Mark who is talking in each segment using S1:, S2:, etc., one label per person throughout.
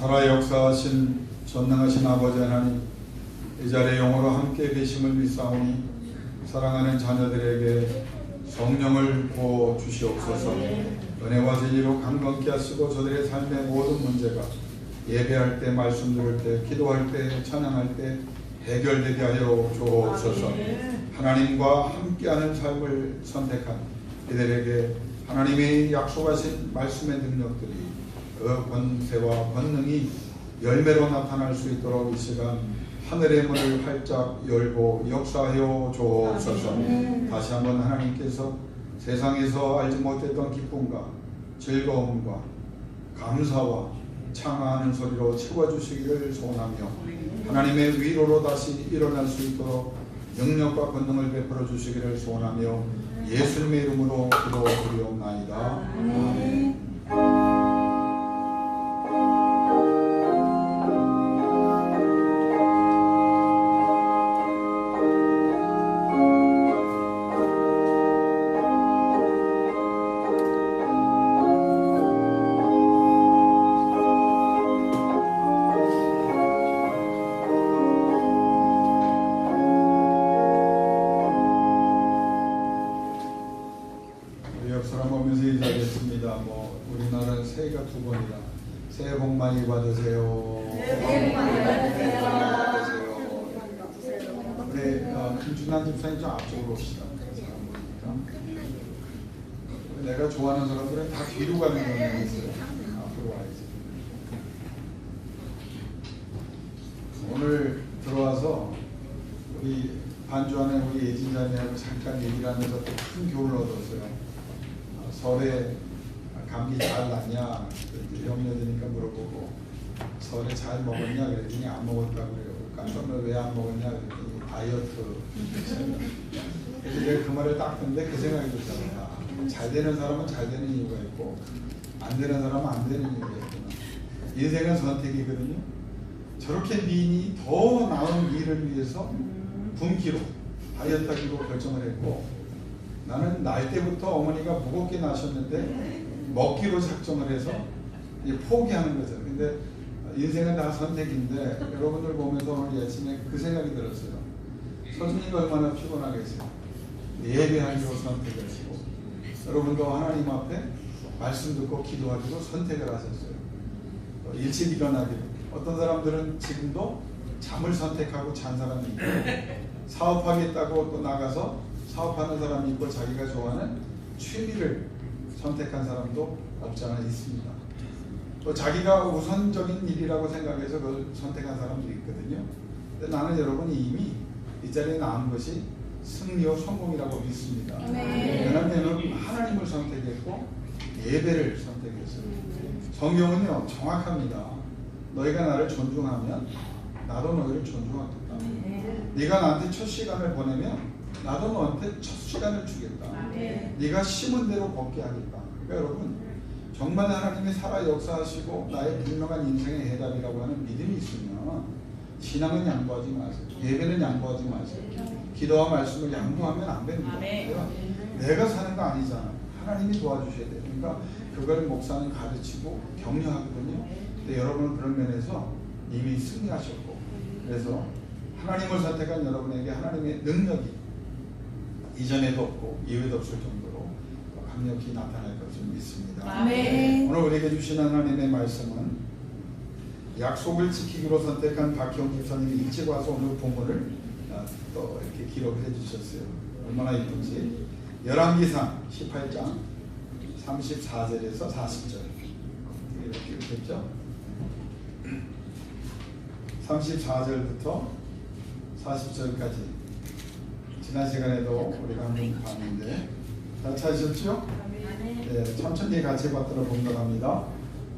S1: 살아 역사하신 전능하신 아버지 하나님, 이 자리에 영으로 함께 계심을 믿사오니 사랑하는 자녀들에게 성령을 부어 주시옵소서. 은혜와 진리로 강건케 하시고 저들의 삶의 모든 문제가 예배할 때, 말씀 들을 때, 기도할 때, 찬양할 때 해결되게 하여 주옵소서. 하나님과 함께하는 삶을 선택한 이들에게 하나님이 약속하신 말씀의 능력들이 그 권세와 권능이 열매로 나타날 수 있도록 이 시간 하늘의 문을 활짝 열고 역사하여 주옵소서. 다시 한번 하나님께서 세상에서 알지 못했던 기쁨과 즐거움과 감사와 창화하는 소리로 채워주시기를 소원하며 하나님의 위로로 다시 일어날 수 있도록 능력과 권능을 베풀어 주시기를 소원하며 예수님의 이름으로 기도드리옵나이다. 아멘. 우리나라는 새해가 2번이라 새해 복 많이 받으세요. 새해 복 많이 받으세요. 우리 김준환 집사님 좀 앞쪽으로 옵시다. 내가 좋아하는 사람들은 다 뒤로 가는 경향이 있어요. 앞으로 와야지. 오늘 들어와서 우리 반주하는 우리 예진자매하고 잠깐 얘기를 하면서 또 큰 교훈을 얻었어요. 설에 감기 잘 났냐? 염려되니까 물어보고 설에 잘 먹었냐? 그랬더니 안 먹었다고 그래요. 깜짝 놀라 왜 안 먹었냐? 그랬더니 다이어트. 그래서 내가 그 말을 딱 듣는데 그 생각이 들더라고요. 잘 되는 사람은 잘 되는 이유가 있고 안 되는 사람은 안 되는 이유가 있구나. 인생은 선택이거든요. 저렇게 미인이 더 나은 미를 위해서 굶기로 다이어트하기로 결정을 했고 나는 날 때부터 어머니가 무겁게 나셨는데 먹기로 작정을 해서 이제 포기하는 거죠. 근데 인생은 다 선택인데 여러분들 보면서 오늘 아침에 그 생각이 들었어요. 서준이가 얼마나 피곤하겠어요. 예배하기로 선택하시고 여러분도 하나님 앞에 말씀 듣고 기도하기로 선택을 하셨어요. 일찍 일어나기로. 어떤 사람들은 지금도 잠을 선택하고 잔 사람이 있고 사업하겠다고 또 나가서 사업하는 사람이 있고 자기가 좋아하는 취미를 선택한 사람도 없지 않아 있습니다. 또 자기가 우선적인 일이라고 생각해서 그걸 선택한 사람도 있거든요. 근데 나는 여러분이 이미 이 자리에 나온 것이 승리와 성공이라고 믿습니다. 왜냐하면 하나님을 선택했고 예배를 선택했어요. 성경은요 정확합니다. 너희가 나를 존중하면 나도 너희를 존중하겠다. 네가 나한테 첫 시간을 보내면 나도 너한테 첫 시간을 주겠다. 네가 심은 대로 걷게 하겠다. 그러니까 여러분 정말 하나님이 살아 역사하시고 나의 분명한 인생의 해답이라고 하는 믿음이 있으면 신앙은 양보하지 마세요. 예배는 양보하지 마세요. 기도와 말씀을 양보하면 안 됩니다. 내가 사는 거 아니잖아. 하나님이 도와주셔야 돼요. 그러니까 그걸 목사는 가르치고 격려하거든요. 근데 여러분은 그런 면에서 이미 승리하셨고 그래서 하나님을 선택한 여러분에게 하나님의 능력이 이전에도 없고 이후에도 없을 정도로 강력히 나타날 것을 믿습니다.
S2: 아멘.
S1: 오늘 우리에게 주신 하나님의 말씀은 약속을 지키기로 선택한 박형 집사님이 일찍 와서 오늘 본문을 또 이렇게 기록해 주셨어요. 얼마나 이쁜지. 열왕기상 18장 34절에서 40절 이렇게 했죠. 34절부터 40절까지 지난 시간에도 우리가 한번 봤는데 다 찾으셨죠? 네, 천천히 같이 받들어 본다합니다.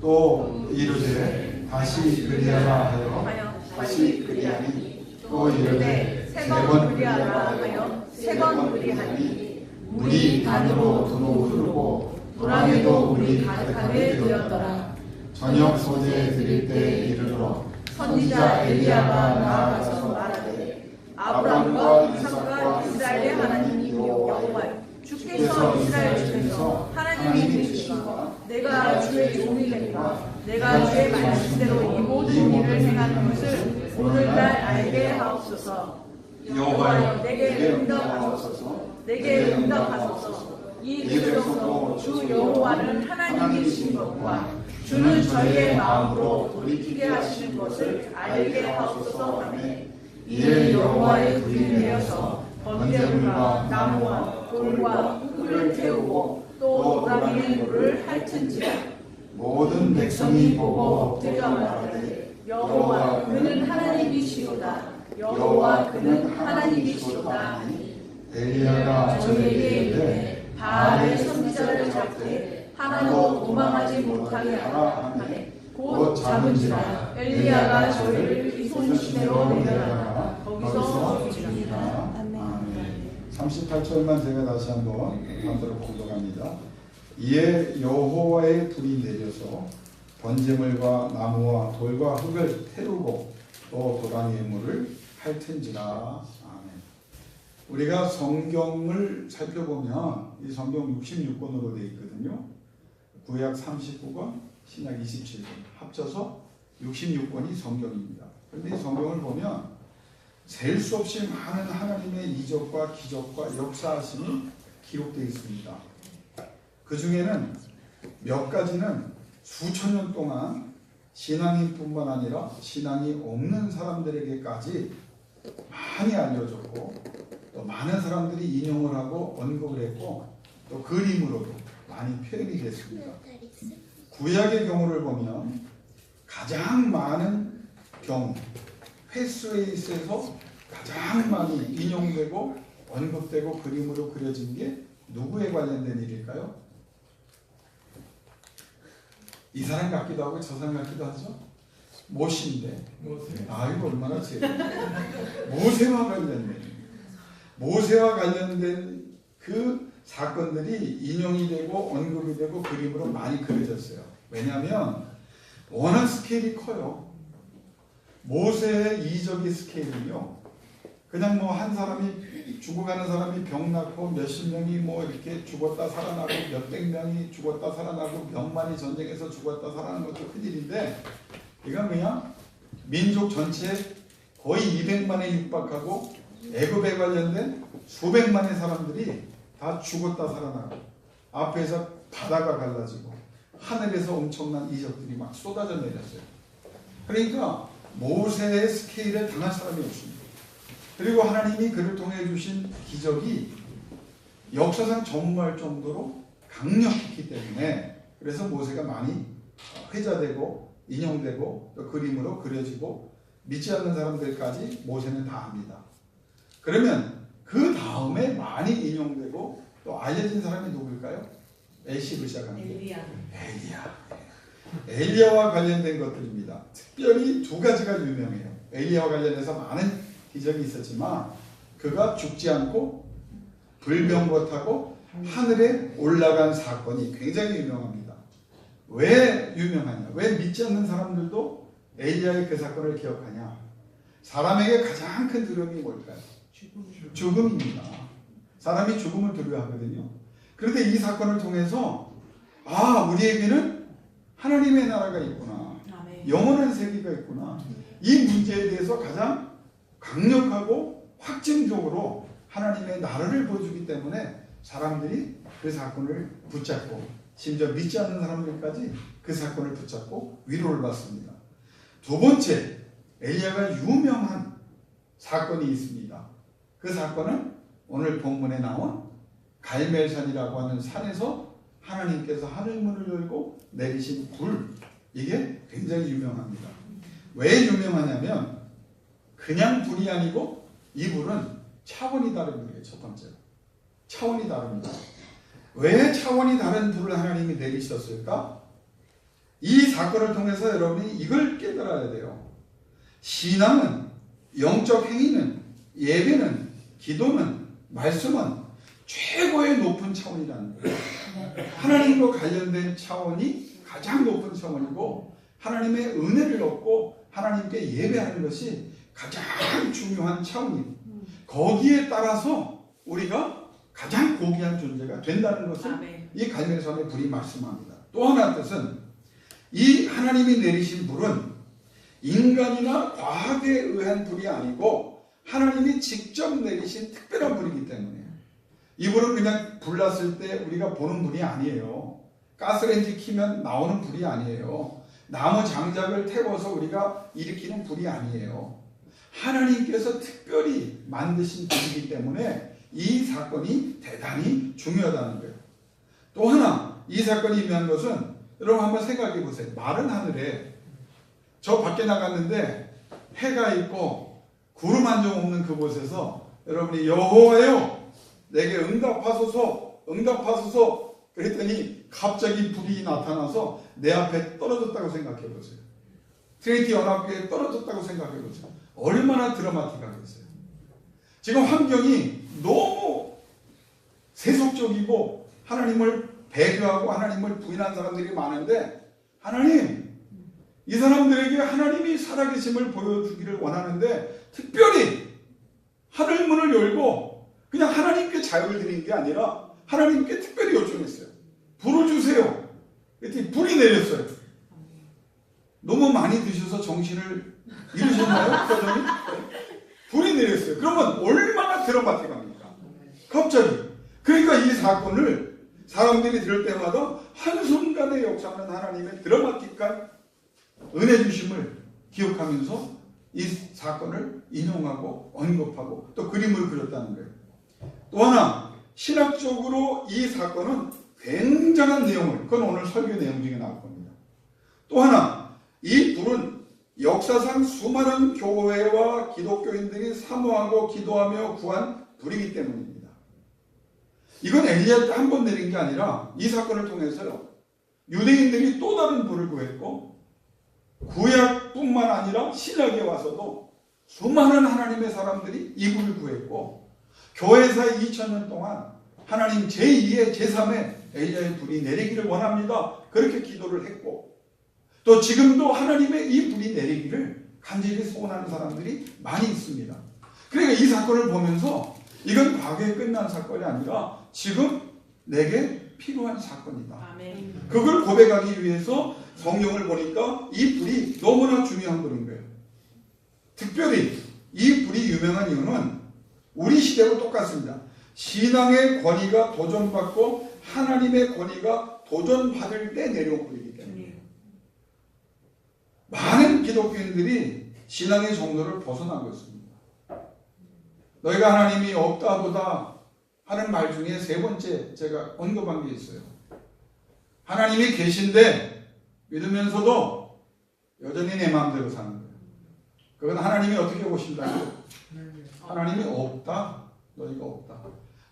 S1: 또 이르되 다시 그리하라 하여 다시 그리하니 또 이르되 세 번 그리하라 하여 세 번 그리하니 물이 단으로 두루 흐르고 도랑에도 물이 가득하게 되었더라. 저녁 소재 드릴 때 이르러 선지자 엘리야가 나아가서 말하되 아브라함과 이삭과 이스라엘의 하나님 여호와여 주께서 이스라엘 중에서 하나님이 되시니까 내가
S2: 주의 종이니까 내가 주의 말씀대로 이 모든 일을 행하는 것을 오늘날 알게 하옵소서. 여호와여 내게 응답하소서. 내게 응답하소서. 이 백성도 주 여호와는 하나님이신 것과 주는 저희의 마음으로 돌이키게 하시는 것을 알게 하옵소서 하매 이에 여호와의 불이 내려서 번제물과 나무와 돌과 흙을 태우고 또 도라미의 물을 핥은지라.
S1: 모든 백성이 보고
S2: 엎드려 말하되 여호와 그는 하나님이시로다. 여호와 그는 하나님이시로다 하니
S1: 엘리야가
S2: 저희에게 이르되 바알의 선지자를 잡되 하나도 도망하지 못하게 하라 하매 곧 잡은지라. 엘리야가 저희를 기손 시내로 내려다가 거기서 죽이니라.
S1: 아멘. 38절만 제가 다시 한번 반대로 공독합니다. 이에 여호와의 불이 내려서 번제물과 나무와 돌과 흙을 태우고 또 도라미의 물을 핥은지라. 아멘. 우리가 성경을 살펴보면 이 성경 66권으로 되어 있거든요. 구약 39권, 신약 27권 합쳐서 66권이 성경입니다. 그런데 이 성경을 보면 셀 수 없이 많은 하나님의 이적과 기적과 역사하심이 기록되어 있습니다. 그 중에는 몇 가지는 수천 년 동안 신앙인뿐만 아니라 신앙이 없는 사람들에게까지 많이 알려졌고 또 많은 사람들이 인용을 하고 언급을 했고 또 그림으로도 많이 표현이 됐습니다. 구약의 경우를 보면 가장 많은 경우 횟수에 있어서 가장 많이 인용되고 언급되고 그림으로 그려진 게 누구에 관련된 일일까요? 이 사람 같기도 하고 저 사람 같기도 하죠. 모세인데 이거 얼마나 재밌 모세와 관련된 그 사건들이 인용이 되고 언급이 되고 그림으로 많이 그려졌어요. 왜냐하면 워낙 스케일이 커요. 모세의 이적의 스케일은요, 그냥 뭐 한 사람이 죽어가는 사람이 병 낳고 몇십 명이 뭐 이렇게 죽었다 살아나고 몇백 명이 죽었다 살아나고 몇만이 전쟁에서 죽었다 살아나는 것도 큰일인데, 이건 그냥 민족 전체 거의 200만에 육박하고 애굽에 관련된 수백만의 사람들이 다 죽었다 살아나고 앞에서 바다가 갈라지고 하늘에서 엄청난 이적들이 막 쏟아져 내렸어요. 그러니까 모세의 스케일에 당할 사람이 없습니다. 그리고 하나님이 그를 통해 주신 기적이 역사상 전무할 정도로 강력했기 때문에 그래서 모세가 많이 회자되고 인용되고 또 그림으로 그려지고 믿지 않는 사람들까지 모세는 다 압니다. 그러면 그 다음에 많이 인용되고 또 알려진 사람이 누구일까요? 에시로 시작하는 게 엘리야와 관련된 것들입니다. 특별히 두 가지가 유명해요. 엘리야와 관련해서 많은 기적이 있었지만 그가 죽지 않고 불병거 타고 하늘에 올라간 사건이 굉장히 유명합니다. 왜 유명하냐? 왜 믿지 않는 사람들도 엘리야의 그 사건을 기억하냐? 사람에게 가장 큰 두려움이 뭘까요? 죽음입니다. 사람이 죽음을 두려워하거든요. 그런데 이 사건을 통해서 우리에게는 하나님의 나라가 있구나, 영원한 세계가 있구나, 이 문제에 대해서 가장 강력하고 확증적으로 하나님의 나라를 보여주기 때문에 사람들이 그 사건을 붙잡고 심지어 믿지 않는 사람들까지 그 사건을 붙잡고 위로를 받습니다. 두 번째, 엘리야가 유명한 사건이 있습니다. 그 사건은 오늘 본문에 나온 갈멜산이라고 하는 산에서 하나님께서 하늘문을 열고 내리신 불, 이게 굉장히 유명합니다. 왜 유명하냐면 그냥 불이 아니고 이 불은 차원이 다른 불이에요. 첫 번째로 차원이 다릅니다. 왜 차원이 다른 불을 하나님이 내리셨을까? 이 사건을 통해서 여러분이 이걸 깨달아야 돼요. 신앙은, 영적 행위는, 예배는, 기도는, 말씀은 최고의 높은 차원이라는 거예요. 하나님과 관련된 차원이 가장 높은 차원이고 하나님의 은혜를 얻고 하나님께 예배하는 것이 가장 중요한 차원이에요. 거기에 따라서 우리가 가장 고귀한 존재가 된다는 것을 이 갈멜산의 불이 말씀합니다. 또 하나 뜻은 이 하나님이 내리신 불은 인간이나 과학에 의한 불이 아니고 하나님이 직접 내리신 특별한 불이기 때문에 이 불은 그냥 불났을 때 우리가 보는 불이 아니에요. 가스레인지 키면 나오는 불이 아니에요. 나무 장작을 태워서 우리가 일으키는 불이 아니에요. 하나님께서 특별히 만드신 불이기 때문에 이 사건이 대단히 중요하다는 거예요. 또 하나 이 사건이 의미한 것은 여러분 한번 생각해 보세요. 마른 하늘에 저 밖에 나갔는데 해가 있고 구름 한 점 없는 그곳에서 여러분이 여호와여 내게 응답하소서 응답하소서 그랬더니 갑자기 불이 나타나서 내 앞에 떨어졌다고 생각해 보세요. 트리니티 연합교회에 떨어졌다고 생각해 보세요. 얼마나 드라마틱하겠어요. 지금 환경이 너무 세속적이고 하나님을 배교하고 하나님을 부인한 사람들이 많은데 하나님 이 사람들에게 하나님이 살아계심을 보여주기를 원하는데 특별히 하늘문을 열고 그냥 하나님께 자유를 드린 게 아니라 하나님께 특별히 요청했어요. 불을 주세요. 그랬더니 불이 내렸어요. 너무 많이 드셔서 정신을 잃으셨나요? 여전히? 불이 내렸어요. 그러면 얼마나 드라마틱합니까? 갑자기. 그러니까 이 사건을 사람들이 들을 때마다 한순간에 역사하는 하나님의 드라마틱한 은혜 주심을 기억하면서 이 사건을 인용하고 언급하고 또 그림을 그렸다는 거예요. 또 하나 신학적으로 이 사건은 굉장한 내용을 그건 오늘 설교 내용 중에 나올 겁니다. 또 하나 이 불은 역사상 수많은 교회와 기독교인들이 사모하고 기도하며 구한 불이기 때문입니다. 이건 엘리야 때 한 번 내린 게 아니라 이 사건을 통해서요. 유대인들이 또 다른 불을 구했고 구약뿐만 아니라 신약에 와서도 수많은 하나님의 사람들이 이 불을 구했고 교회사의 2000년 동안 하나님 제2의 제3의 엘리야의 불이 내리기를 원합니다. 그렇게 기도를 했고 또 지금도 하나님의 이 불이 내리기를 간절히 소원하는 사람들이 많이 있습니다. 그러니까 이 사건을 보면서 이건 과거에 끝난 사건이 아니라 지금 내게 필요한 사건이다.
S2: 아멘.
S1: 그걸 고백하기 위해서 성경을 보니까 이 불이 너무나 중요한 불인 거예요. 특별히 이 불이 유명한 이유는 우리 시대와 똑같습니다. 신앙의 권위가 도전받고 하나님의 권위가 도전받을 때 내려온 불이기 때문에 많은 기독교인들이 신앙의 정도를 벗어나고 있습니다. 너희가 하나님이 없다 보다 하는 말 중에 세 번째 제가 언급한 게 있어요. 하나님이 계신데 믿으면서도 여전히 내 마음대로 사는 거예요. 그건 하나님이 어떻게 보신다고? 하나님이 없다. 너희가 없다.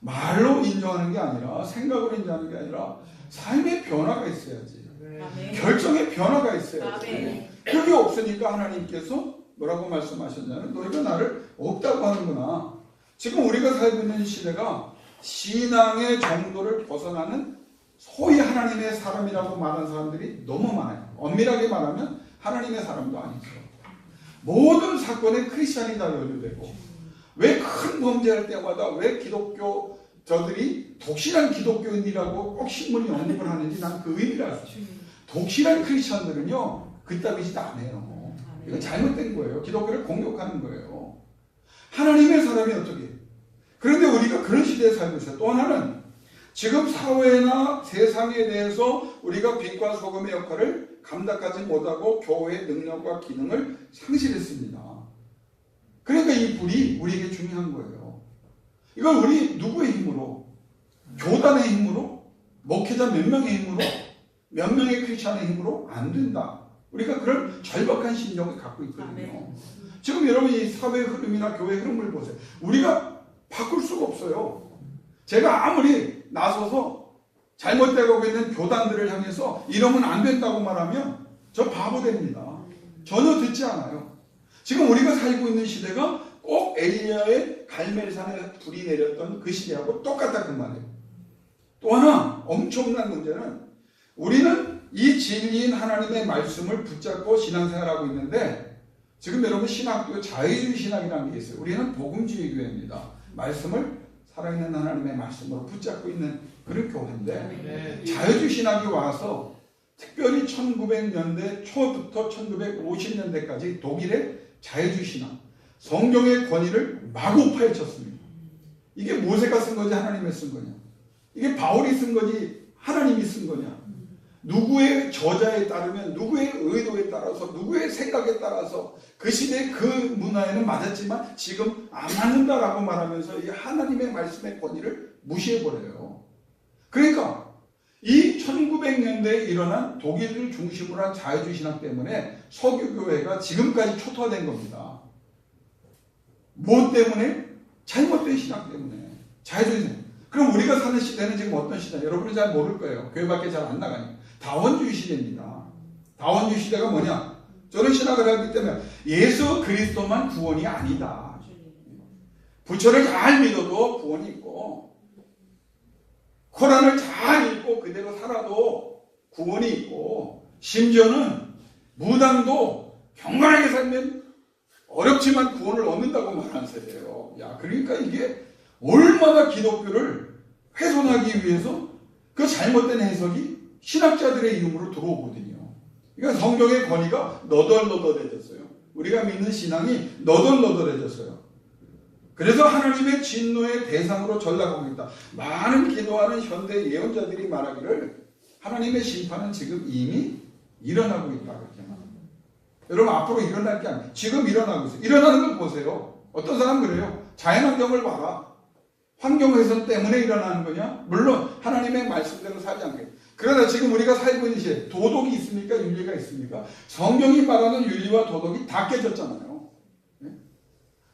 S1: 말로 인정하는 게 아니라 생각으로 인정하는 게 아니라 삶의 변화가 있어야지.
S2: 아멘.
S1: 결정의 변화가 있어야지.
S2: 아멘.
S1: 그게 없으니까 하나님께서 뭐라고 말씀하셨냐면 너희가 나를 없다고 하는구나. 지금 우리가 살고 있는 시대가 신앙의 정도를 벗어나는 소위 하나님의 사람이라고 말하는 사람들이 너무 많아요. 엄밀하게 말하면 하나님의 사람도 아니죠. 모든 사건에 크리스찬이 다 연루되고 왜 큰 범죄할 때마다 왜 기독교 저들이 독실한 기독교인이라고 꼭 신문이 언급을 하는지 난 그 의미를 알아요. 독실한 크리스찬들은요 그따위 짓 안 해요. 이건 잘못된 거예요. 기독교를 공격하는 거예요. 하나님의 사람이 어떻게? 그런데 우리가 그런 시대에 살고 있어요. 또 하나는 지금 사회나 세상에 대해서 우리가 빛과 소금의 역할을 감당하지 못하고 교회의 능력과 기능을 상실했습니다. 그러니까 이 불이 우리에게 중요한 거예요. 이걸 우리 누구의 힘으로? 교단의 힘으로? 목회자 몇 명의 힘으로? 몇 명의 크리스찬의 힘으로? 안 된다. 우리가 그런 절박한 심정을 갖고 있거든요. 지금 여러분 이 사회 흐름이나 교회 흐름을 보세요. 우리가 바꿀 수가 없어요. 제가 아무리 나서서 잘못되고 있는 교단들을 향해서 이러면 안 된다고 말하면 저 바보 됩니다. 전혀 듣지 않아요. 지금 우리가 살고 있는 시대가 꼭 엘리야의 갈멜산에 불이 내렸던 그 시대하고 똑같다 그 말이에요. 또 하나 엄청난 문제는 우리는 이 진리인 하나님의 말씀을 붙잡고 신앙생활하고 있는데 지금 여러분 신학교 자유주의 신학이라는 게 있어요. 우리는 복음주의 교회입니다. 말씀을 살아있는 하나님의 말씀으로 붙잡고 있는 그런 교회인데 자유주의 신학이 와서 특별히 1900년대 초부터 1950년대까지 독일의 자유주의신앙, 성경의 권위를 마구 파헤쳤습니다. 이게 모세가 쓴 거지 하나님이 쓴 거냐? 이게 바울이 쓴 거지 하나님이 쓴 거냐? 누구의 저자에 따르면, 누구의 의도에 따라서, 누구의 생각에 따라서 그 시대 그 문화에는 맞았지만 지금 안 맞는다라고 말하면서 이 하나님의 말씀의 권위를 무시해버려요. 그러니까 이 1900년대에 일어난 독일을 중심으로 한 자유주의 신앙 때문에 서구교회가 지금까지 초토화된 겁니다. 뭐 때문에? 잘못된 신앙 때문에. 자유주의 신앙. 그럼 우리가 사는 시대는 지금 어떤 시대냐? 여러분은 잘 모를 거예요. 교회 밖에 잘 안 나가니까. 다원주의 시대입니다. 다원주의 시대가 뭐냐? 저는 신학을 하기 때문에 예수 그리스도만 구원이 아니다. 부처를 잘 믿어도 구원이 있고, 코란을 잘 읽고 그대로 살아도 구원이 있고, 심지어는 무당도 경건하게 살면 어렵지만 구원을 얻는다고 말하는 세대예요. 야, 그러니까 이게 얼마나 기독교를 훼손하기 위해서 그 잘못된 해석이 신학자들의 이름으로 들어오거든요. 그러니까 성경의 권위가 너덜너덜해졌어요. 우리가 믿는 신앙이 너덜너덜해졌어요. 그래서 하나님의 진노의 대상으로 전락하고 있다. 많은 기도하는 현대 예언자들이 말하기를 하나님의 심판은 지금 이미 일어나고 있다. 그렇게 말합니다. 여러분, 앞으로 일어날 게 아니에요. 지금 일어나고 있어요. 일어나는 걸 보세요. 어떤 사람은 그래요. 자연환경을 봐라. 환경훼손 때문에 일어나는 거냐? 물론 하나님의 말씀대로 살지 않게. 그러나 지금 우리가 살고 있는 시대, 도덕이 있습니까? 윤리가 있습니까? 성경이 말하는 윤리와 도덕이 다 깨졌잖아요.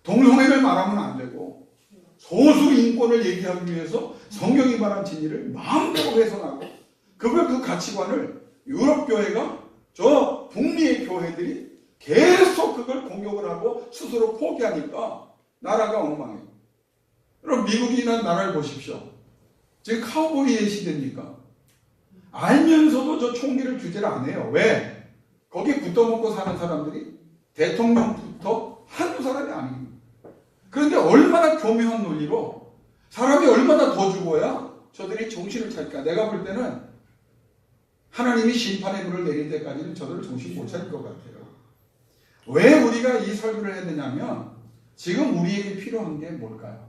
S1: 동성애를 말하면 안 되고, 소수 인권을 얘기하기 위해서 성경이 말한 진리를 마음대로 훼손하고, 그걸 그 가치관을 유럽 교회가, 저 북미의 교회들이 계속 그걸 공격을 하고 스스로 포기하니까 나라가 엉망해요. 여러분, 미국이라는 나라를 보십시오. 지금 카우보이의 시대입니까? 알면서도 저 총기를 규제를 안 해요. 왜? 거기에 붙어먹고 사는 사람들이 대통령부터 한두 사람이 아닙니다. 그런데 얼마나 교묘한 논리로 사람이 얼마나 더 죽어야 저들이 정신을 차릴까? 내가 볼 때는 하나님이 심판의 불을 내릴 때까지는 저들을 정신 못 차릴 것 같아요. 왜 우리가 이 설교를 해야 되냐면 지금 우리에게 필요한 게 뭘까요?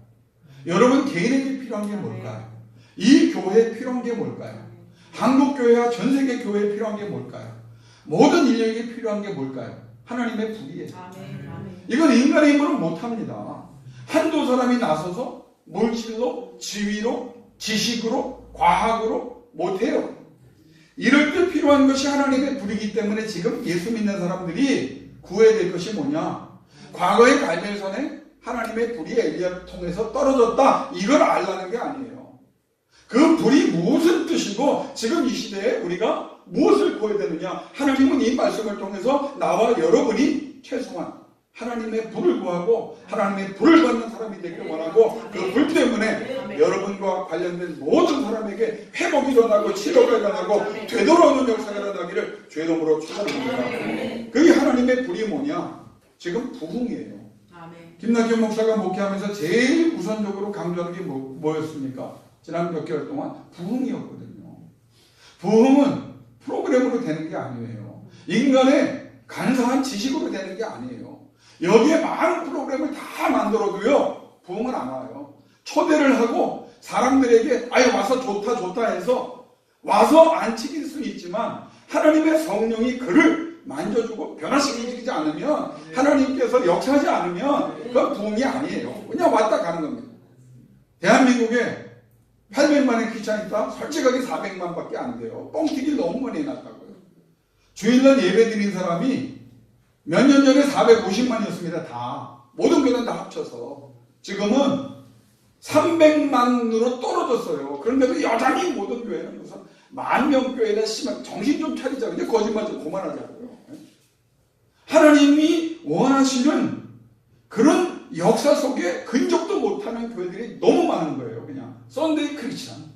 S1: 여러분 개인에게 필요한 게 뭘까요? 이 교회에 필요한 게 뭘까요? 한국교회와 전세계 교회에 필요한 게 뭘까요? 모든 인류에게 필요한 게 뭘까요? 하나님의 불이에요. 이건 인간의 힘으로 못합니다. 한두 사람이 나서서 물질로, 지위로, 지식으로, 과학으로 못해요. 이럴 때 필요한 것이 하나님의 불이기 때문에 지금 예수 믿는 사람들이 구해야 될 것이 뭐냐? 과거의 갈멜선에 하나님의 불이 엘리야를 통해서 떨어졌다. 이걸 알라는 게 아니에요. 그 불이 무슨 뜻이고 지금 이 시대에 우리가 무엇을 구해야 되느냐? 하나님은 이 말씀을 통해서 나와 여러분이 최소한 하나님의 불을 구하고 하나님의 불을 받는 사람이 되길 원하고 그 불 때문에 여러분과 관련된 모든 사람에게 회복이 일어나고 치료가 일어나고 되돌아오는 역사가 일어나기를 주의dom으로 축원합니다. 그게 하나님의 불이 뭐냐? 지금 부흥이에요. 김낙현 목사가 목회하면서 제일 우선적으로 강조하는 게 뭐였습니까? 지난 몇 개월 동안 부흥이었거든요. 부흥은 프로그램으로 되는 게 아니에요. 인간의 간사한 지식으로 되는 게 아니에요. 여기에 많은 프로그램을 다 만들어도요, 부흥은 안 와요. 초대를 하고 사람들에게 아예 와서 좋다 해서 와서 앉히길 수는 있지만 하나님의 성령이 그를 만져주고 변화시키지 않으면 하나님께서 역사하지 않으면 그건 부흥이 아니에요. 그냥 왔다 가는 겁니다. 대한민국에 800만의 크리스찬이 있다? 솔직하게 400만 밖에 안 돼요. 뻥튀기 너무 많이 해놨다고요. 주일날 예배 드린 사람이 몇 년 전에 450만이었습니다. 다. 모든 교회는 다 합쳐서. 지금은 300만으로 떨어졌어요. 그런데도 여전히 모든 교회는 무슨 만명 교회나 심한 정신 좀 차리자. 근데 거짓말 좀 그만하자고요. 하나님이 원하시는 그런 역사 속에 근접도 못하는 교회들이 너무 많은 거예요. 그냥 썬데이 크리스찬.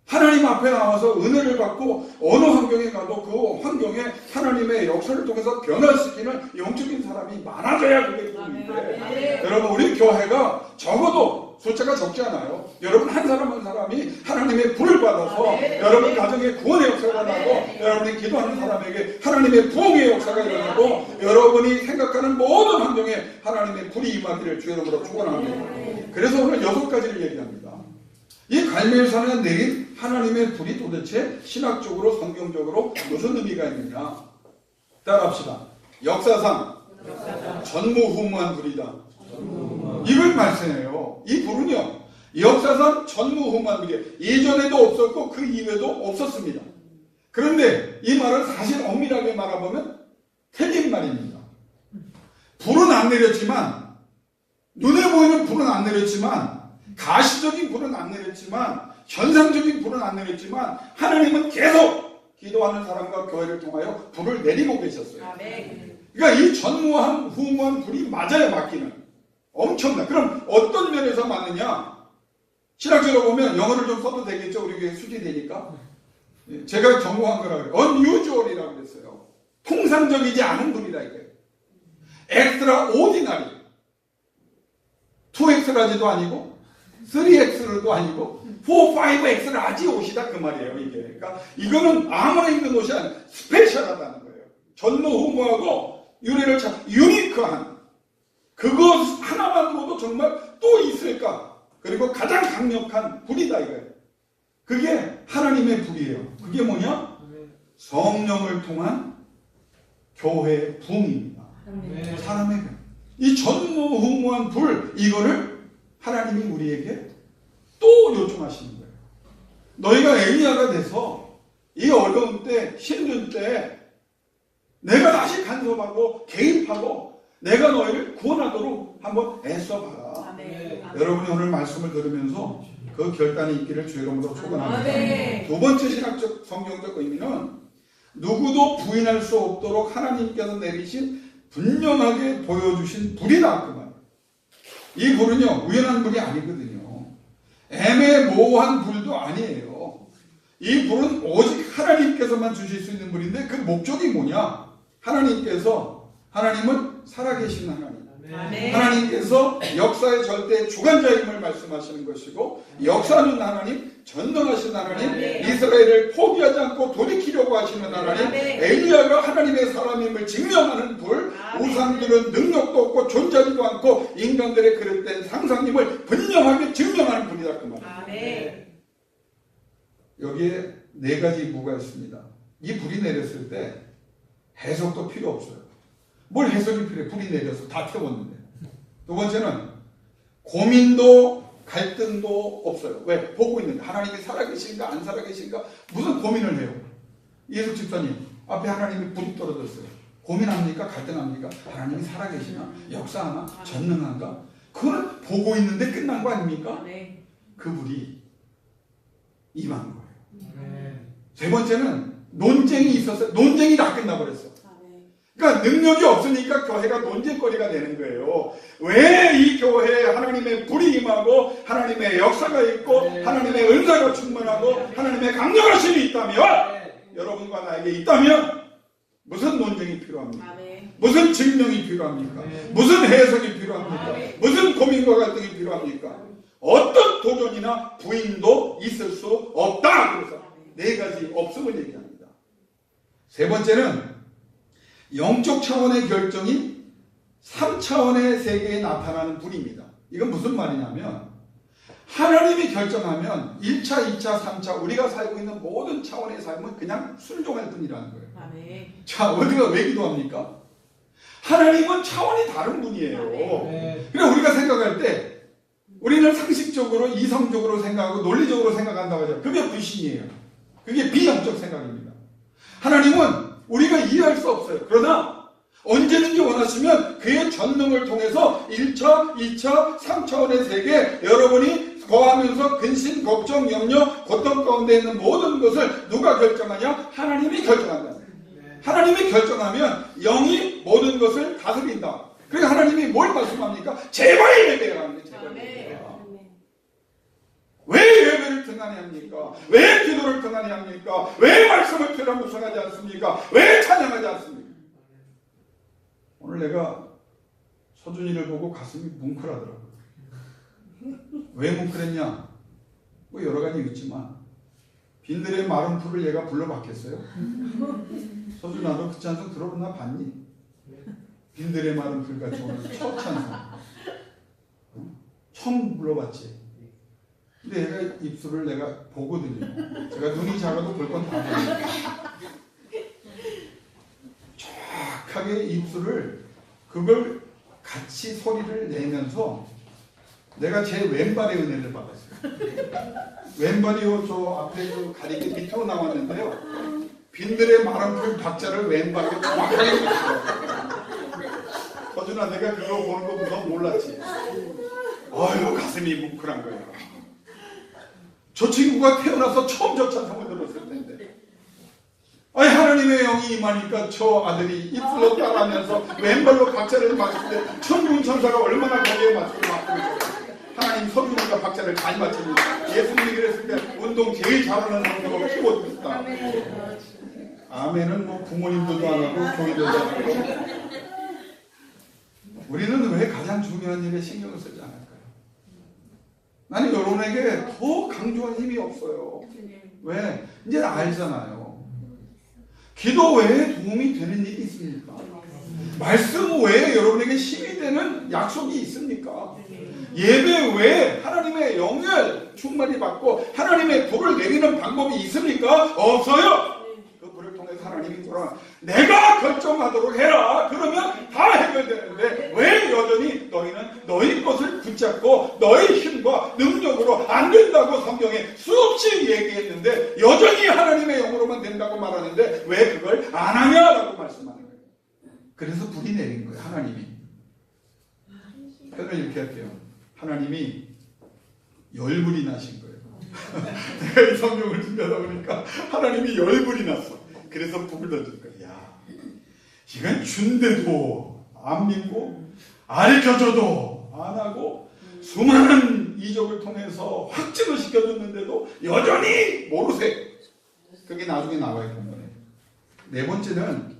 S1: 하나님 앞에 나와서 은혜를 받고 어느 환경에 가도 그 환경에 하나님의 역사를 통해서 변화시키는 영적인 사람이 많아져야 그게 부흥인데 여러분 우리 교회가 적어도 숫자가 적지 않아요. 여러분 한 사람 한 사람이 하나님의 불을 받아서 여러분 가정에 구원의 역사가 일어나고 여러분이 기도하는 사람에게 하나님의 부흥의 역사가 일어나고 여러분이 생각하는 모든 환경에 하나님의 불이 임하기를 주의 이름으로 축원합니다. 그래서 오늘 6가지를 얘기합니다. 이 갈멜산에 내린 하나님의 불이 도대체 신학적으로 성경적으로 무슨 의미가 있느냐. 따라합시다. 역사상 전무후무한 불이다. 이걸 말씀해요. 이 불은요, 역사상 전무후무한 불이에요. 예전에도 없었고 그 이후에도 없었습니다. 그런데 이 말은 사실 엄밀하게 말해보면 틀린 말입니다. 불은 안 내렸지만, 눈에 보이는 불은 안 내렸지만, 가시적인 불은 안 내렸지만, 현상적인 불은 안 내렸지만, 하나님은 계속 기도하는 사람과 교회를 통하여 불을 내리고 계셨어요. 그러니까 이 전무후무한 불이 맞아요, 맞기는. 엄청나. 그럼 어떤 면에서 맞느냐? 신학적으로 보면 영어를 좀 써도 되겠죠? 우리 교회 수지되니까. 제가 경고한 거라 그래요. unusual이라고 그랬어요. 통상적이지 않은 불이다 이거예요. extraordinary. 2x라지도 아니고 3x도 아니고 4, 5x를 아지 옷이다 그 말이에요. 이게. 그러니까 이거는 아무나 입는 옷이 아니라 스페셜하다는 거예요. 전무후무하고 유래를 참 유니크한 그것 하나만으로도 정말 또 있을까? 그리고 가장 강력한 불이다 이거예요. 그게 하나님의 불이에요. 그게 뭐냐? 성령을 통한 교회의 부흥입니다. 사람의 불. 이 전무후무한 불 이거를 하나님이 우리에게 또 요청하시는 거예요. 너희가 엘리야가 돼서 이 어려운 때 힘든 때 내가 다시 간섭하고 개입하고 내가 너희를 구원하도록 한번 애써봐라. 여러분이 오늘 말씀을 들으면서 그 결단이 있기를 주의 이름으로 축원합니다. 두 번째 신학적 성경적 의미는 누구도 부인할 수 없도록 하나님께서 내리신 분명하게 보여주신 불이다 그 말. 이 불은요 우연한 불이 아니거든요. 애매모호한 불도 아니에요. 이 불은 오직 하나님께서만 주실 수 있는 불인데 그 목적이 뭐냐? 하나님은 살아계신 하나님. 하나님께서 역사의 절대 주관자임을 말씀하시는 것이고 역사하는 하나님, 전능하신 하나님, 이스라엘을 포기하지 않고 돌이키려고 하시는 하나님, 엘리야가 하나님의 사람임을 증명하는 불, 우상들은 능력도 없고 존재하지도 않고 인간들의 그릇된 상상임을 분명하게 증명하는 불이다 그 말이에요. 여기에 4가지 부가 있습니다. 이 불이 내렸을 때 해석도 필요 없어요. 뭘 해석이 필요해? 불이 내려서 다 태웠는데. 두 번째는 고민도 갈등도 없어요. 왜? 보고 있는데 하나님이 살아계신가 안 살아계신가 무슨 고민을 해요? 예수 집사님 앞에 하나님이 불이 떨어졌어요. 고민합니까? 갈등합니까? 하나님이 살아계시나? 역사하나? 전능한가? 그걸 보고 있는데 끝난 거 아닙니까? 그 불이 임한 거예요. 세 번째는 논쟁이 있었어요. 논쟁이 다 끝나버렸어. 그러니까 능력이 없으니까 교회가 논쟁거리가 되는 거예요. 왜 이 교회에 하나님의 불이 임하고 하나님의 역사가 있고 하나님의 은사가 충만하고 하나님의 강력하심이 있다면 여러분과 나에게 있다면 무슨 논쟁이 필요합니까? 무슨 증명이 필요합니까? 무슨 해석이 필요합니까? 무슨 고민과 갈등이 필요합니까? 어떤 도전이나 부인도 있을 수 없다. 그래서 4가지 없음을 얘기합니다. 세 번째는 영적 차원의 결정이 3차원의 세계에 나타나는 불입니다. 이건 무슨 말이냐면 하나님이 결정하면 1차, 2차, 3차 우리가 살고 있는 모든 차원의 삶은 그냥 순종할 뿐이라는 거예요. 자, 우리가 왜 기도합니까? 하나님은 차원이 다른 분이에요. 그래서 우리가 생각할 때 우리는 상식적으로 이성적으로 생각하고 논리적으로 생각한다고 하죠. 그게 불신이에요. 그게 비영적 생각입니다. 하나님은 우리가 이해할 수 없어요. 그러나 언제든지 원하시면 그의 전능을 통해서 1차, 2차, 3차원의 세계 여러분이 거하면서 근심, 걱정, 염려, 고통 가운데 있는 모든 것을 누가 결정하냐? 하나님이 결정한다. 하나님이 결정하면 영이 모든 것을 다스린다. 그러니까 하나님이 뭘 말씀합니까? 제발 예배해라. 제발 예배해라. 왜 예배를 등한히 합니까? 왜 기도를 등한히 합니까? 왜 말씀을 필요한 묵상하지 않습니까? 왜 찬양하지 않습니까? 오늘 내가 서준이를 보고 가슴이 뭉클하더라고요. 왜 뭉클했냐? 뭐 여러 가지 있지만 빈들의 마른 풀을 얘가 불러봤겠어요? 서준아, 너 그 찬송 들어봤나? 봤니? 빈들의 마른 풀같이 오늘 첫 찬송 처음 불러봤지. 근데 얘가 입술을 내가 보거든요. 제가 눈이 작아도 볼 건 다 보여요. 정확하게 입술을 그걸 같이 소리를 내면서 내가 제 왼발의 은혜를 받았어요. 왼발이요, 저 앞에 그 가리개 밑으로 나왔는데요. 빈들의 마른 풀 박자를 왼발로 정확하게 쳤어요. 서준아, 내가 그거 보는 거 너 몰랐지? 아유, 가슴이 뭉클한 거예요. 저 친구가 태어나서 처음 저 찬송을 들었을 텐데, 아니 하나님의 영이 임하니까 저 아들이 입술로 따라하면서 왼발로 박자를 맞출 때 천군 천사가 얼마나 거기에 맞추고 있어요. 하나님 서준이가 박자를 잘 맞춥니다. 예수님이 그랬을 때 운동 제일 잘하는 사람으로 키워주고 있다. 아멘은 뭐 부모님들도 안 하고 교회들도 안 하고. 우리는 왜 가장 중요한 일에 신경을 쓰지 않을까요? 나는 여러분에게 더 강조할 힘이 없어요. 왜? 이제 알잖아요. 기도 외에 도움이 되는 일이 있습니까? 말씀 외에 여러분에게 힘이 되는 약속이 있습니까? 예배 외에 하나님의 영을 충만히 받고 하나님의 불을 내리는 방법이 있습니까? 없어요. 그 불을 통해서 하나님이 돌아 내가 결정하도록 해라. 그러면 다 해결되는데 왜 여전히 너희는 너희 것을 붙잡고 너희 힘과 능력으로 안 된다고 성경에 수없이 얘기했는데 여전히 하나님의 영으로만 된다고 말하는데 왜 그걸 안 하냐라고 말씀하는 거예요. 그래서 불이 내린 거예요. 하나님이. 표현을 이렇게 할게요. 하나님이 열불이 나신 거예요. 내가 이 성경을 준비하다 보니까 하나님이 열불이 났어. 그래서 불을 던진 거예요. 야, 이건 준대도 안 믿고 알려줘도 안 하고 수많은 이적을 통해서 확증을 시켜줬는데도 여전히 모르세요. 그게 나중에 나와야 되는 거예요. 네 번째는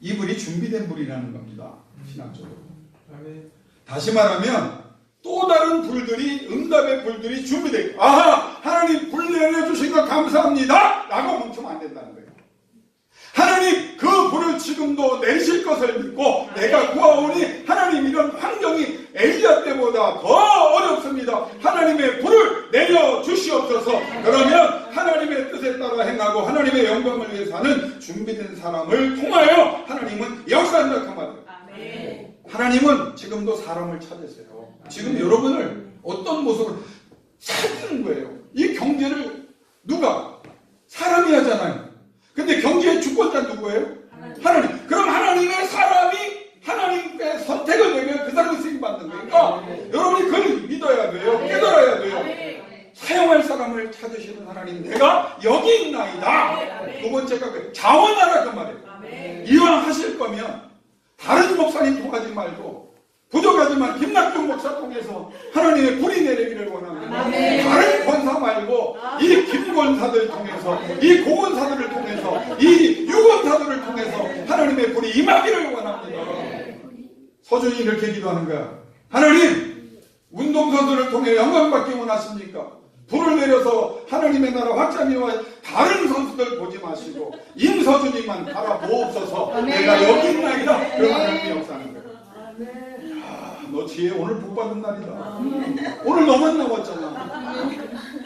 S1: 이 불이 준비된 불이라는 겁니다. 신학적으로. 다시 말하면 또 다른 불들이 응답의 불들이 준비되어 있고 아하! 하나님 불 내려주신 거 감사합니다! 라고 멈추면 안 된다는 거예요. 하나님 그 불을 지금도 내리실 것을 믿고 내가 구하오니 하나님 이런 환경이 엘리야 때보다 더 어렵습니다. 하나님의 불을 내려주시옵소서. 그러면 하나님의 뜻에 따라 행하고 하나님의 영광을 위해 사는 준비된 사람을 통하여 하나님은 역사한다 그 말이에요. 하나님은 지금도 사람을 찾으세요. 지금 여러분을 어떤 모습으로 찾는 거예요. 이 경제를 누가? 사람이 하잖아요. 근데 경제의 주권자 누구예요? 하나님. 그럼 하나님의 사람이 하나님의 선택을 내면 그 사람이 쓰임받는 거니까 여러분이 그걸 믿어야 돼요. 깨달아야 돼요. 사용할 사람을 찾으시는 하나님 내가 여기 있나이다. 두 번째가 그 자원하라 그 말이에요. 이왕 하실 거면 다른 목사님 통하지 말고 부족하지만 김낙중 목사 통해서 하나님의 불이 내리기를 원합니다. 다른 권사 말고 이 김권사들 통해서 이 고원사들을 통해서 이 유권사들을 통해서 하나님의 불이 임하기를 원합니다. 서준이 이렇게 기도하는 거야. 하나님 운동선수를 통해 영광받기 원하십니까? 불을 내려서 하나님의 나라 확장이와 다른 선수들 보지 마시고 임서준이만 바라보옵소서. 내가 여기 있나이다. 그럼 하나님이 역사하는 거야. 너 지혜 오늘 복 받은 날이다. 오늘 너만 나왔잖아.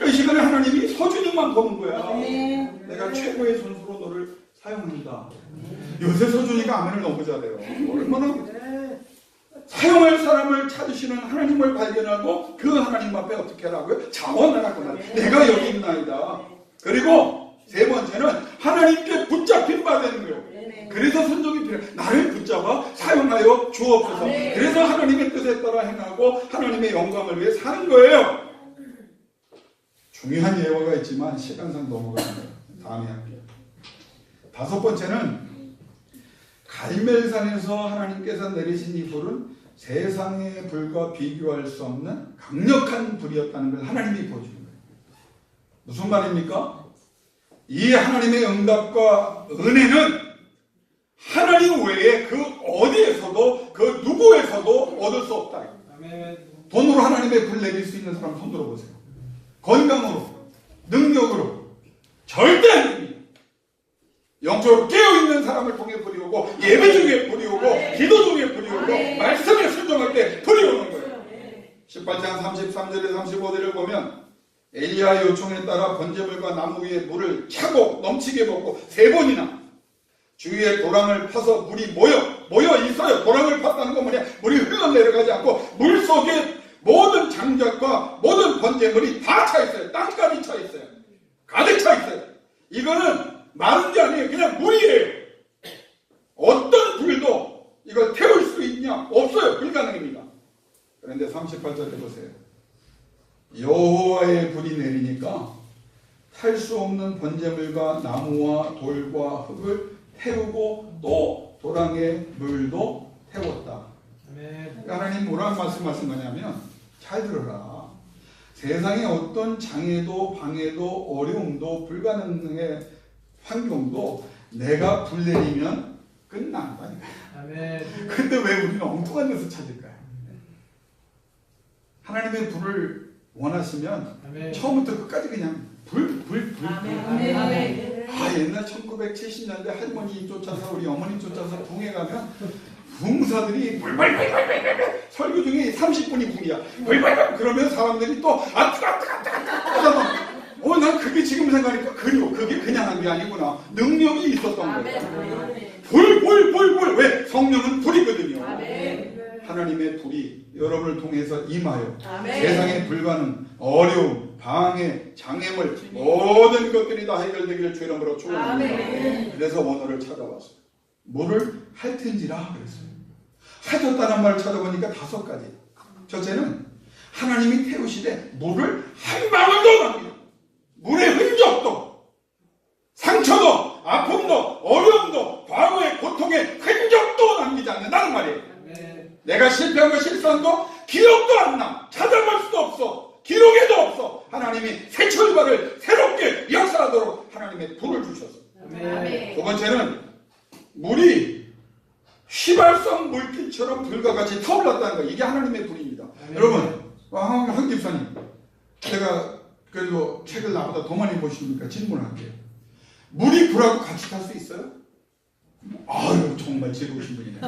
S1: 이 시간에 하나님이 서준이만 보는 거야. 내가 최고의 선수로 너를 사용한다. 요새 서준이가 아멘을 너무 잘해요. 얼마나 사용할 사람을 찾으시는 하나님을 발견하고 그 하나님 앞에 어떻게 하라고요? 자원하라고 말이에요. 내가 여기 있나이다. 그리고 세 번째는 하나님께 붙잡힌 바 되는 거예요. 그래서 순종이 필요해요. 나를 붙잡아 사용하여 주옵소서. 그래서 하나님의 뜻에 따라 행하고 하나님의 영광을 위해 사는 거예요. 중요한 예화가 있지만 시간상 넘어가는 거예요. 다음에 할게요. 다섯 번째는 갈멜산에서 하나님께서 내리신 이 불은 세상의 불과 비교할 수 없는 강력한 불이었다는 걸 하나님이 보여주는 거예요. 무슨 말입니까? 이 하나님의 응답과 은혜는 하나님 외에 그 어디에서도 그 누구에서도 얻을 수 없다. 돈으로 하나님의 불 내릴 수 있는 사람 손 들어보세요. 건강으로, 능력으로 절대 안 됩니다. 영적으로 깨어있는 사람을 통해 불이 오고, 예배 중에 불이 오고, 기도 중에 불이 오고, 말씀에 순종할 때 불이 오는 거예요. 18장 33절에 35절을 보면 엘리야의 요청에 따라 번제물과 나무 위에 물을 차고 넘치게 붓고 3번이나 주위에 도랑을 파서 물이 모여 있어요. 도랑을 팠다는 건 뭐냐? 물이 흘러내려가지 않고 물 속에 모든 장작과 모든 번제물이 다 차 있어요. 땅까지 차 있어요. 가득 차 있어요. 이거는 마른 게 아니에요. 그냥 물이에요. 어떤 불도 이걸 태울 수 있냐? 없어요. 불가능입니다. 그런데 38절에 보세요. 여호와의 불이 내리니까 탈 수 없는 번제물과 나무와 돌과 흙을 태우고 또 도랑의 물도 태웠다. 그러니까 하나님 뭐라는 말씀하신 거냐면, 잘 들어라. 세상에 어떤 장애도 방해도 어려움도 불가능의 환경도 내가 불 내리면 끝난다니까. 근데 왜 우리는 엉뚱한 데서 찾을까요? 하나님의 불을 원하시면 처음부터 끝까지 그냥 불. 옛날 1970년대 할머니 쫓아서 우리 어머니 쫓아서 붕에 가면 붕사들이 불불불 설교 중에 30분이 불이야. 불불불 그러면 사람들이 또 난 그게 지금 생각하니까 그리워. 그게 그냥 한 게 아니구나. 능력이 있었던 거예요. 불. 왜? 성령은 불이거든요. 하나님의 불이 여러분을 통해서 임하여 세상의 불가능, 어려움, 방해, 장애물 모든 것들이 다 해결되기를 주 이름으로 축원합니다. 그래서 원어를 찾아왔어요. 뭐를 할 텐지라 그랬어요. 하셨다는 말을 찾아보니까 5가지. 첫째는 하나님이 태우시되 물을 한 방울도 남기다. 물의 흔적도, 상처도, 아픔도, 어려움도, 과거의 고통의 흔적도 남기지 않는다는 말이에요. 내가 실패한 거 실수한 거 기록도 안 나. 찾아볼 수도 없어. 기록에도 없어. 하나님이 새 출발을 새롭게 역사하도록 하나님의 불을 주셨어요. 두 번째는 물이 휘발성 물길처럼 불과 같이 타올랐다는 거예요. 이게 하나님의 불입니다. 여러분, 황 집사님, 제가 그래도 책을 나보다 더 많이 보시니까 질문할게요. 물이 불하고 같이 탈 수 있어요? 아유, 정말 즐거우신 분이네.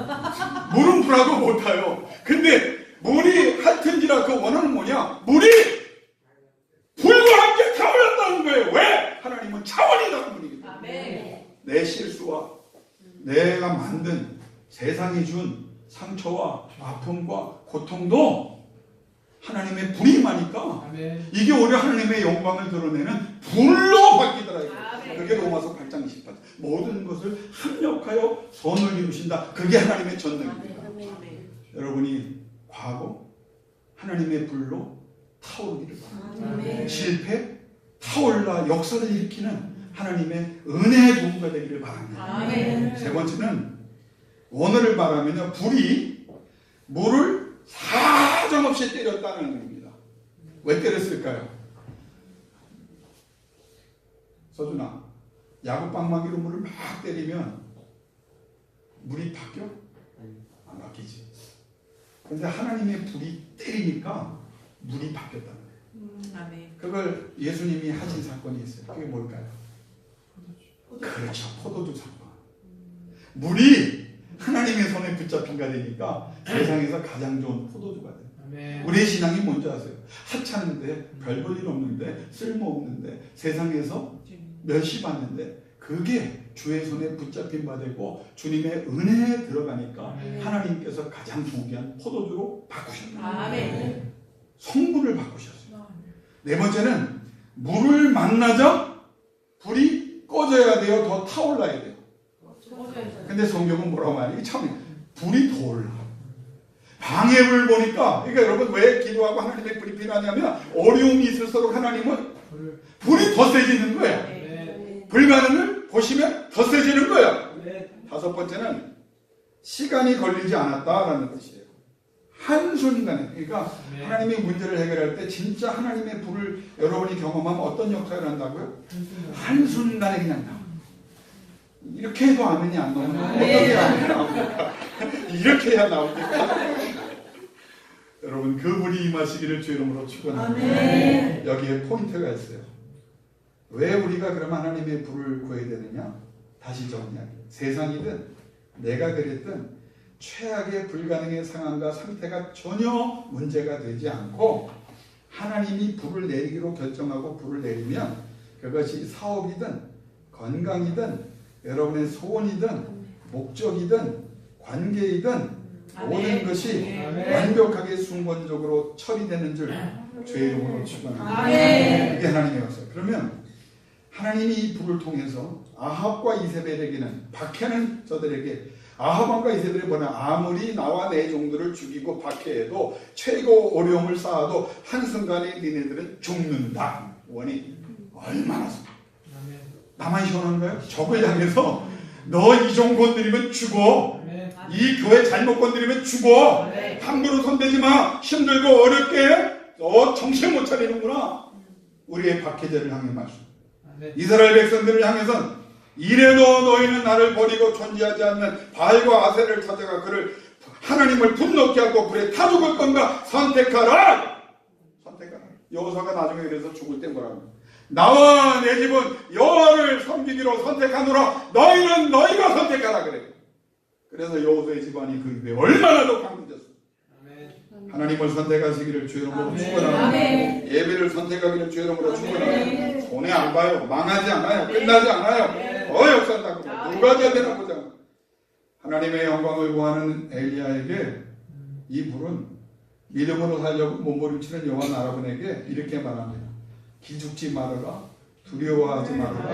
S1: 물은 불하고 못 타요. 근데 물이 핥은지라 그 원어는 뭐냐? 물이 불과 함께 타올랐다는 거예요. 왜? 하나님은 차원이 다른 분이기 때문에. 내 실수와 내가 만든 세상이 준 상처와 아픔과 고통도 하나님의 불이 임하니까 이게 오히려 하나님의 영광을 드러내는 불로 바뀌더라. 그게 로마서 8장 28절. 모든 것을 합력하여 선을 이루신다. 그게 하나님의 전능입니다. 여러분이 과거 하나님의 불로 타오르기를 바랍니다. 실패 타올라 역사를 일으키는 하나님의 은혜의 도구가 되기를 바랍니다. 세 번째는 원어를 말하면 불이 물을 사정없이 때렸다는 의미입니다. 왜 때렸을까요? 서준아, 야구 방망이로 물을 막 때리면 물이 바뀌어? 안 바뀌지. 그런데 하나님의 불이 때리니까 물이 바뀌었다는 거예요. 그걸 예수님이 하신 사건이 있어요. 그게 뭘까요? 그렇죠. 포도주 사건. 물이 하나님의 손에 붙잡힌가 되니까 세상에서 가장 좋은 포도주가 돼요. 우리의 신앙이 뭔지 아세요? 하찮은데 별 볼 일 없는데 쓸모없는데 세상에서 멸시받는데 그게 주의 손에 붙잡힌 바 되고 주님의 은혜에 들어가니까 하나님께서 가장 존귀한 포도주로 바꾸셨어요. 성분을 바꾸셨어요. 네 번째는 물을 만나자 불이 꺼져야 돼요. 더 타올라야 돼요. 근데 성경은 뭐라고 말해요? 참 불이 더 올라. 방해를 보니까, 그러니까 여러분 왜 기도하고 하나님의 불이 필요하냐면 어려움이 있을수록 하나님은 불이 더 세지는 거예요. 불가능을 보시면 더 세지는 거예요. 5번째는 시간이 걸리지 않았다라는 뜻이에요. 한순간에, 그러니까 하나님의 문제를 해결할 때 진짜 하나님의 불을 여러분이 경험하면 어떤 역할을 한다고요? 한순간에 그냥 나옵니다. 이렇게 해도 아멘이 안 나오면 어떻게 아멘이 나옵니까? 이렇게 해야 나옵니까? 여러분 그분이 임하시기를 주 이름으로 축원합니다.
S2: 아멘.
S1: 여기에 포인트가 있어요. 왜 우리가 그럼 하나님의 불을 구해야 되느냐? 다시 정리하기. 세상이든 내가 그랬든 최악의 불가능의 상황과 상태가 전혀 문제가 되지 않고 하나님이 불을 내리기로 결정하고 불을 내리면 그것이 사업이든 건강이든 여러분의 소원이든 목적이든 관계이든 모든 것이 완벽하게 순간적으로 처리되는 줄 주의 이름으로 축원합니다. 그게 하나님의 역사. 그러면 하나님이 이 불을 통해서 아합과 이세벨에게는 박해는 저들에게 아합 왕과 이세벨이 보내 아무리 나와 내 종들을 죽이고 박해해도 최고 어려움을 쌓아도 한순간에 니네들은 죽는다. 원이 얼마나 나만 시원한 거예요? 적을 향해서 너 이 종 건드리면 죽어. 이 교회 잘못 건드리면 죽어. 함부로 손대지 마. 힘들고 어렵게 너 정신 못 차리는구나. 우리의 박해자를 향해 말씀. 이스라엘 백성들을 향해선 이래도 너희는 나를 버리고 존재하지 않는 바알과 아세를 찾아가 그를 하나님을 분노케 하고 불에 타 죽을 건가 선택하라. 선택하라. 여호사가 나중에 그래서 죽을 때 뭐라고? 나와 내 집은 여호와를 섬기기로 선택하노라. 너희는 너희가 선택하라 그래. 그래서 여호수아의 집안이 그 입에 얼마나 더 강해졌어. 하나님을 선택하시기를 주 이름으로 축원합니다. 예배를 선택하기를 주 이름으로 축원합니다. 손해 안 봐요. 망하지 않아요. 끝나지 않아요. 더 역사한다고. 누가 돼야 되나 보자. 하나님의 영광을 구하는 엘리야에게 이 불은 믿음으로 살려고 몸부림치는 여호와 나라분에게 이렇게 말합니다. 기죽지 말아라. 두려워하지 말아라.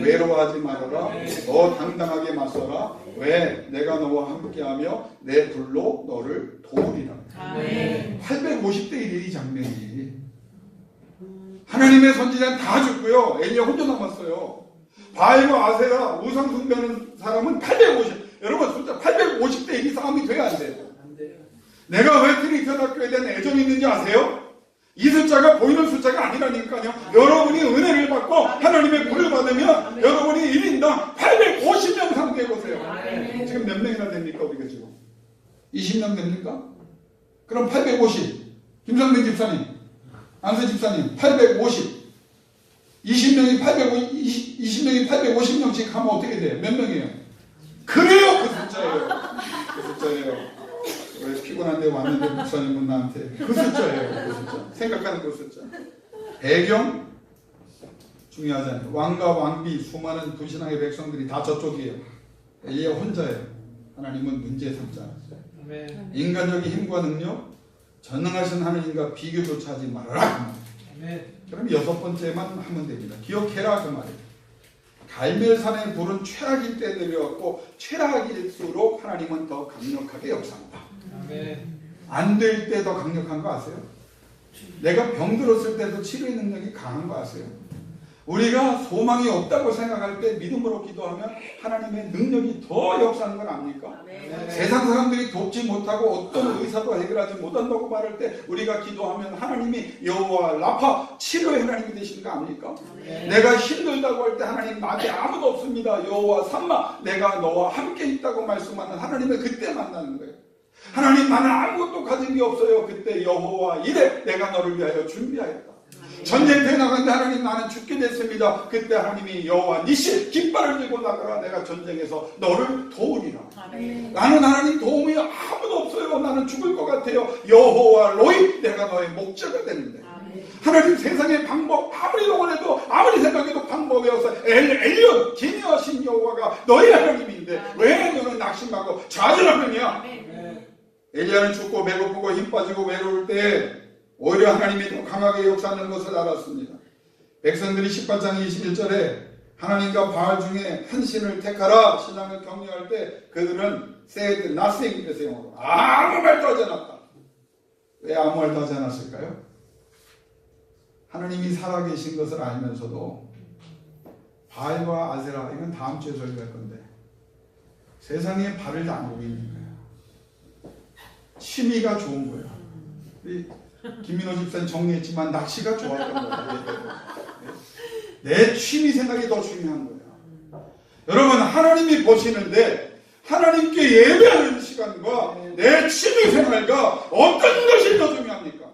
S1: 외로워하지 말아라. 너 당당하게 맞서라. 왜? 내가 너와 함께하며 내 불로 너를 도우리라. 850대 1이 장면이 하나님의 선지자는 다 죽고요. 엘리야 혼자 남았어요. 바알과 아세라 우상 숭배하는 사람은 850. 여러분 숫자 850대 1이 싸움이 돼야 안 돼요. 내가 왜 트리니티교회에 대한 애정이 있는지 아세요? 이 숫자가 보이는 숫자가 아니라니까요. 여러분이 은혜를 받고 하나님의 불을 받으면 여러분이 1인당 850명 상대해 보세요. 지금 몇 명이나 됩니까 우리가 지금? 20명 됩니까? 그럼 850. 김성민 집사님, 안수 집사님 850. 20명이 850명씩 하면 어떻게 돼요? 몇 명이에요? 그래요, 그 숫자예요. 그 숫자예요. 왜 피곤한데 왔는데 목사님은 나한테 그 숫자예요. 그 숫자. 생각하는 그 숫자. 배경 중요하잖아요. 왕과 왕비 수많은 불신앙의 백성들이 다 저쪽이에요. 엘리야 혼자예요. 하나님은 문제 삼지 않았어요. 인간적인 힘과 능력 전능하신 하나님과 비교조차 하지 말아라. 그럼 6번째만 하면 됩니다. 기억해라 그 말이에요. 갈멜산의 불은 최악일 때 내려왔고 최악일수록 하나님은 더 강력하게 역사한다. 안 될 때 더 강력한 거 아세요? 내가 병들었을 때도 치료의 능력이 강한 거 아세요? 우리가 소망이 없다고 생각할 때 믿음으로 기도하면 하나님의 능력이 더 역사하는 건 압니까? 세상 사람들이 돕지 못하고 어떤 의사도 해결하지 못한다고 말할 때 우리가 기도하면 하나님이 여호와 라파 치료의 하나님이 되시는 거 압니까? 내가 힘들다고 할 때 하나님 나한테 아무도 없습니다. 여호와 삼마 내가 너와 함께 있다고 말씀하는 하나님을 그때 만나는 거예요. 하나님 나는 아무것도 가진 게 없어요. 그때 여호와 이래 내가 너를 위하여 준비하였다. 전쟁터에 나갔는데 하나님 나는 죽게 됐습니다. 그때 하나님이 여호와 니시 깃발을 들고 나가라. 내가 전쟁에서 너를 도우리라. 나는 하나님 도움이 아무도 없어요. 나는 죽을 것 같아요. 여호와 로이 내가 너의 목자가 되는데 하나님 세상의 방법 아무리 원해도 아무리 생각해도 방법이 없어. 엘리온 기니어신 여호와가 너의 하나님인데 왜 너는 낙심하고 좌절하느냐. 엘리야는 죽고 배고프고 힘 빠지고 외로울 때 오히려 하나님이 더 강하게 역사하는 것을 알았습니다. 백성들이 18장 21절에 하나님과 바알 중에 한 신을 택하라 신앙을 격려할 때 그들은 said nothing 그래서 영어로 아무 말도 하지 않았다. 왜 아무 말도 하지 않았을까요? 하나님이 살아계신 것을 알면서도 바알과 아세라 이건 다음 주에 설교할 건데 세상에 발을 담그고 있는 거예요. 취미가 좋은 거예요. 우리 김민호 집사님 정리했지만 낚시가 좋았던 거예요. 내 취미 생각이 더 중요한 거예요. 여러분 하나님이 보시는데 하나님께 예배하는 시간과
S3: 내 취미생활과 어떤 것이 더 중요합니까?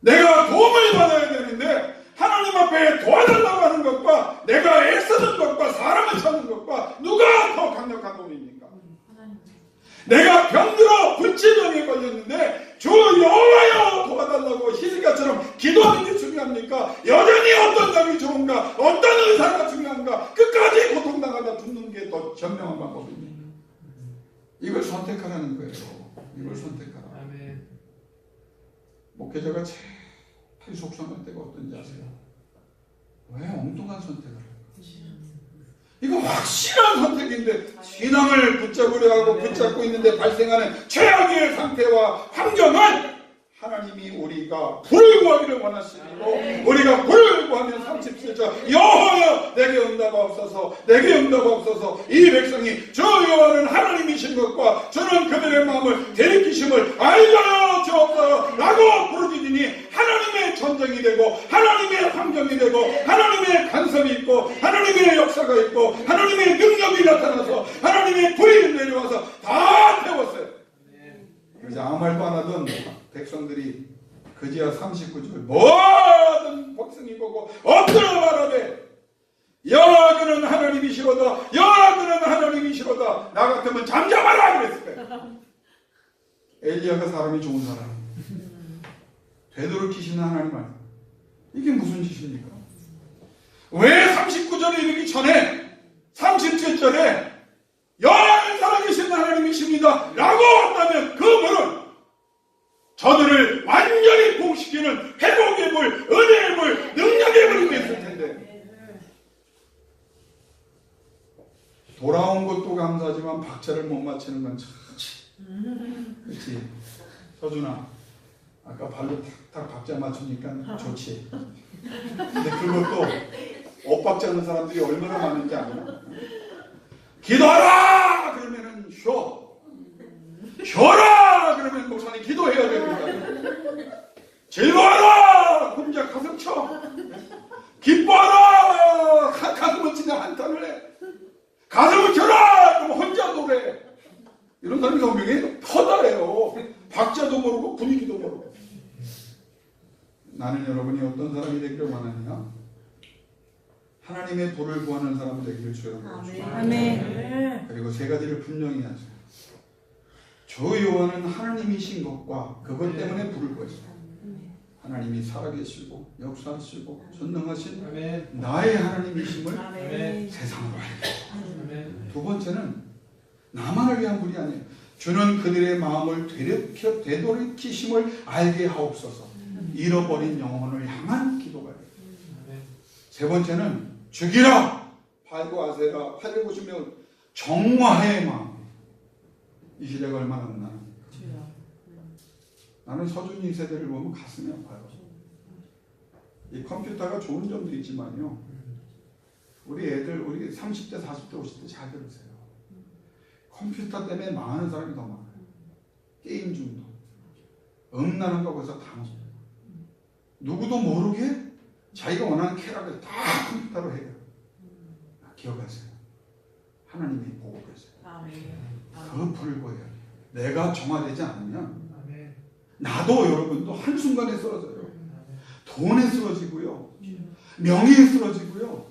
S3: 내가 도움을 받아야 되는데 하나님 앞에 도와달라고 하는 것과 내가 애쓰는 것과 사람을 찾는 것과 누가 더 강력한 도움입니까? 내가 병들어 불치병에 걸렸는데 주 여호와여 도와달라고 히스기야처럼 기도하는 게 중요합니까? 여전히 어떤 병이 좋은가? 어떤 의사가 중요한가? 끝까지 고통당하다 죽는 게 더 현명한 방법입니다. 이걸 선택하라는 거예요. 이걸 선택하라. 목회자가 제일 속상할 때가 어떤지 아세요? 왜 엉뚱한 선택을 할까? 이거 확실한 선택인데 신앙을 붙잡으려 하고 붙잡고 있는데 발생하는 최악의 상태와 환경은 하나님이 우리가 불을 구하기를 원하시고 우리가 불을 구하면 37절 여호와여 내게 응답하옵소서 내게 응답하옵소서 이 백성이 저 여호와는 하나님이신 것과 저는 그들의 마음을 되리키심을 알려요 주옵소서 라고 부르짖으니 하나님의 전쟁이 되고 하나님의 환경이 되고 하나님의 간섭이 있고 하나님의 역사가 있고 하나님의 능력이 나타나서 하나님의 불이 내려와서 다 태웠어요. 그래서 아무 말도 안 하던 백성들이 그지야 39절 모든 백성이 보고 엎드려 말하되 여호와는 하나님이시로다 여호와는 하나님이시로다 나 같으면 잠잠하라 그랬을 거예요. 엘리야가 사람이 좋은 사람 되도록이시는 하나님 말 이게 무슨 짓입니까? 왜 39절에 이르기 전에 37절에 여호와는 살아계신 하나님이십니다 라고 한다면 그 물은 저들을 완전히 복시키는 회복의 물, 은혜의 물, 능력의 물이 됐을 텐데 돌아온 것도 감사하지만 박자를 못 맞추는 건 참 그렇지 서준아 아까 발로 탁탁 박자 맞추니까 좋지 근데 그것도 엇박자 하는 사람들이 얼마나 많은지 알아? 기도하라! 그러면은 쉬어라! 그러면 목사님 기도해야 됩니다. 즐거워라! 혼자 가슴 쳐. 기뻐하라! 가슴을 치냐 한탄을 해. 가슴을 쳐라! 그럼 혼자 노래. 이런 사람이 성경에 터다래요. 박자도 모르고 분위기도 모르고. 나는 여러분이 어떤 사람이 되기를 원하느냐? 하나님의 불을 구하는 사람 되기를 주여 바랍니다.
S2: 아멘.
S3: 그리고 세 가지를 분명히 하세요. 저 여호와는 하나님이신 것과 그것 때문에 불을 구했어요. 하나님이 살아계시고 역사하시고 전능하신 나의 하나님이심을 세상으로 알게. 두 번째는 나만을 위한 불이 아니에요. 주는 그들의 마음을 되돌이키심을 알게 하옵소서. 잃어버린 영혼을 향한 기도가 돼요. 세 번째는 죽이라 8구 아세라 850명을 정화의 마음. 이 시대가 얼마나 음란합니까? 나는 서준이 세대를 보면 가슴이 아파요. 이 컴퓨터가 좋은 점도 있지만요. 우리 애들, 우리 30대, 40대, 50대 잘 들으세요. 컴퓨터 때문에 망하는 사람이 더 많아요. 게임 중독. 음란한 거 거기서 다 넣어요. 누구도 모르게 자기가 원하는 쾌락을 다 컴퓨터로 해요. 기억하세요. 하나님이 보고 계세요. 그 불을 보여야 돼요. 내가 정화되지 않으면 나도 여러분도 한순간에 쓰러져요. 돈에 쓰러지고요. 명예에 쓰러지고요.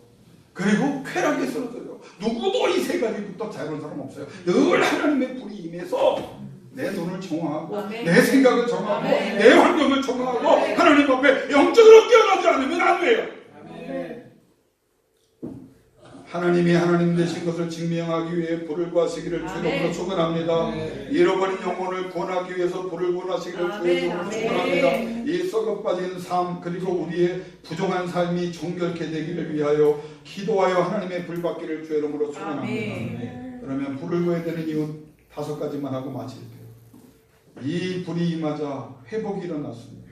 S3: 그리고 쾌락에 쓰러져요. 누구도 이 세 가지부터 자유로운 사람 없어요. 늘 하나님의 불이 임해서 내 눈을 정화하고 내 생각을 정화하고 내 환경을 정화하고 하나님 앞에 영적으로 깨어나지 않으면 안 돼요. 하나님이 하나님 되신 것을 증명하기 위해 불을 구하시기를 주님으로 축원합니다. 잃어버린 영혼을 구원하기 위해서 불을 구하시기를 주님으로 축원합니다. 이 썩어빠진 삶 그리고 우리의 부정한 삶이 정결케 되기를 위하여 기도하여 하나님의 불 받기를 주의 이름으로 축원합니다. 그러면 불을 구해야 되는 이유 5가지만 하고 마칠게요. 이 불이 임하자 회복이 일어났습니다.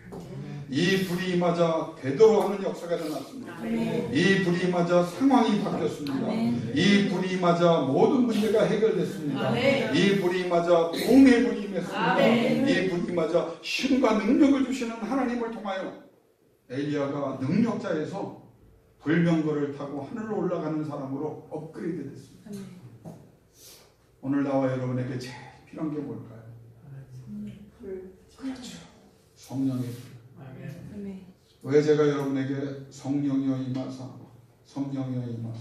S3: 이 불이 임하자 되돌아가는 역사가 일어났습니다. 이 불이 임하자 상황이 바뀌었습니다. 이 불이 임하자 모든 문제가 해결됐습니다. 이 불이 임하자 공의 불이 임했습니다. 이 불이 임하자 힘과 능력을 주시는 하나님을 통하여 엘리야가 능력자에서 불병거를 타고 하늘로 올라가는 사람으로 업그레이드 됐습니다. 오늘 나와 여러분에게 제일 필요한 게 뭘까요?
S2: 불.
S3: 그렇죠. 성령의 불.
S2: 아멘.
S3: 왜 제가 여러분에게 성령이여 임하사, 성령이여 임하사,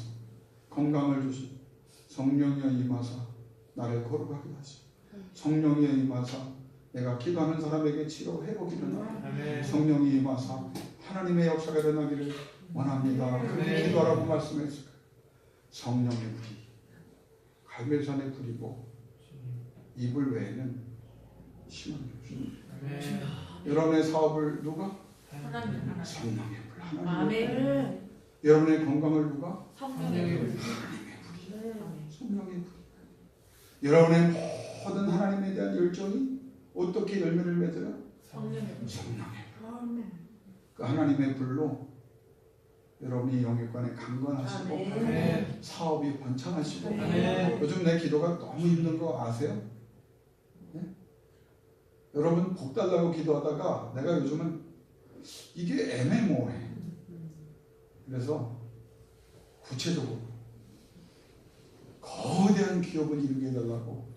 S3: 건강을 주시, 성령이여 임하사, 나를 거룩하게 하시, 성령이여 임하사, 내가 기도하는 사람에게 치료 회복이 일어나, 성령이 임하사 하나님의 역사가 일어나기를 원합니다. 그렇게 기도하라고 말씀했을 거예요. 성령의 불이 갈멜산의 불이고 이 불 외에는 심한 게 없습니다. 여러분의 사업을 누가?
S2: 하나님.
S3: 성령의 불. 하나님의 불.
S2: 아멘.
S3: 여러분의 건강을 누가?
S2: 성령의 불.
S3: 하나님의 불이. 성령의 불. 여러분의 모든 하나님에 대한 열정이 어떻게 열매를 맺어요?
S2: 성령의 불.
S3: 성령의 불.
S2: 아멘.
S3: 그 하나님의 불로 여러분이 영육간에 강건하시고
S2: 아멘.
S3: 사업이 번창하시고
S2: 아멘.
S3: 요즘 내 기도가 너무 힘든 거 아세요? 네? 여러분 복 달라고 기도하다가 내가 요즘은 이게 애매모호해. 그래서 구체적으로 거대한 기업을 이루게 해달라고.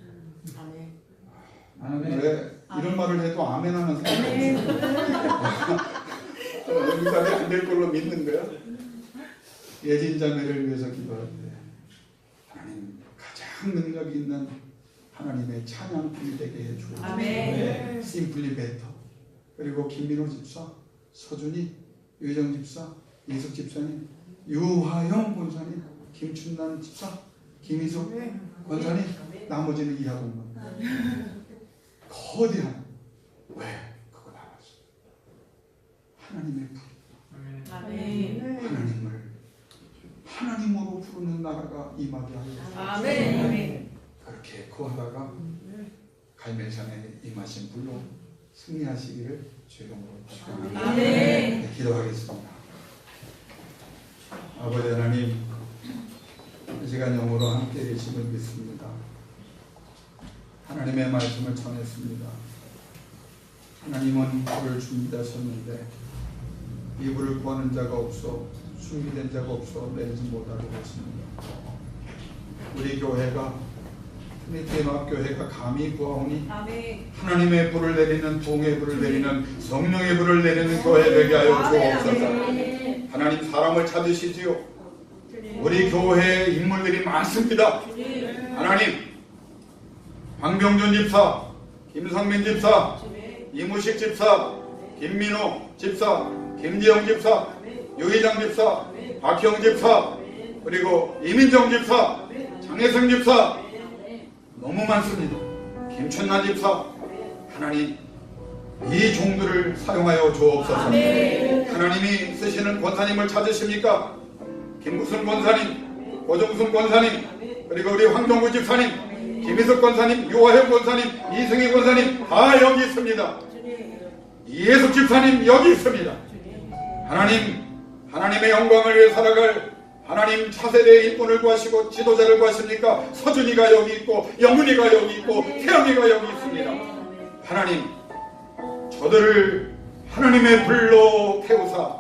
S2: 아멘.
S3: 나는 왜 이런 말을 해도 아멘 하는 사람이 없어. 응답이 안 될 걸로 믿는 거야. 예진자매를 위해서 기도할 때 하나님 가장 능력 있는 하나님의 찬양품이 되게 해주고
S2: 아멘.
S3: 심플리 베터 그리고 김민호 집사, 서준이, 유정 집사, 이숙 집사님, 유화영 권사님, 김춘남 집사, 김희숙 권사님, 나머지는 이하동만. 거대한 왜 그거 나왔어? 하나님의 불.
S2: 아멘.
S3: 하나님을 하나님으로 부르는 나라가 임하게 하여
S2: 아멘.
S3: 그렇게 구하다가 갈멜산에 임하신 불로 승리하시기를 주님으로 부탁드립니다.
S2: 아멘.
S3: 네, 기도하겠습니다. 아버지 하나님, 이 시간 영으로 함께 계심을 믿습니다. 하나님의 말씀을 전했습니다. 하나님은 불을 준비하셨는데 이 불을 구하는 자가 없어 준비된 자가 없어 내리지 못하고 있습니다. 우리 교회가 트니티마교회가 감히 구하오니
S2: 아멘.
S3: 하나님의 불을 내리는 동의 불을 내리는 성령의 불을 내리는 교회 되게 하여 주옵소서.
S2: 아멘.
S3: 하나님 사람을 찾으시지요. 우리 교회에 인물들이 많습니다. 하나님 황병준 집사, 김성민 집사, 이무식 집사, 김민호 집사, 김지영 집사, 유희장 집사, 박형 집사, 그리고 이민정 집사, 장혜성 집사 너무 많습니다. 김춘남 집사, 하나님 이 종들을 사용하여 주옵소서. 하나님이 쓰시는 권사님을 찾으십니까? 김구순 권사님, 고정순 권사님, 그리고 우리 황정구 집사님, 김희석 권사님, 유화영 권사님, 이승희 권사님 다 여기 있습니다. 이예숙 집사님 여기 있습니다. 하나님, 하나님의 영광을 위해 살아갈 하나님 차세대의 일꾼을 구하시고 지도자를 구하십니까? 서준이가 여기 있고 영훈이가 여기 있고 태영이가 여기 있습니다. 하나님, 저들을 하나님의 불로 태우사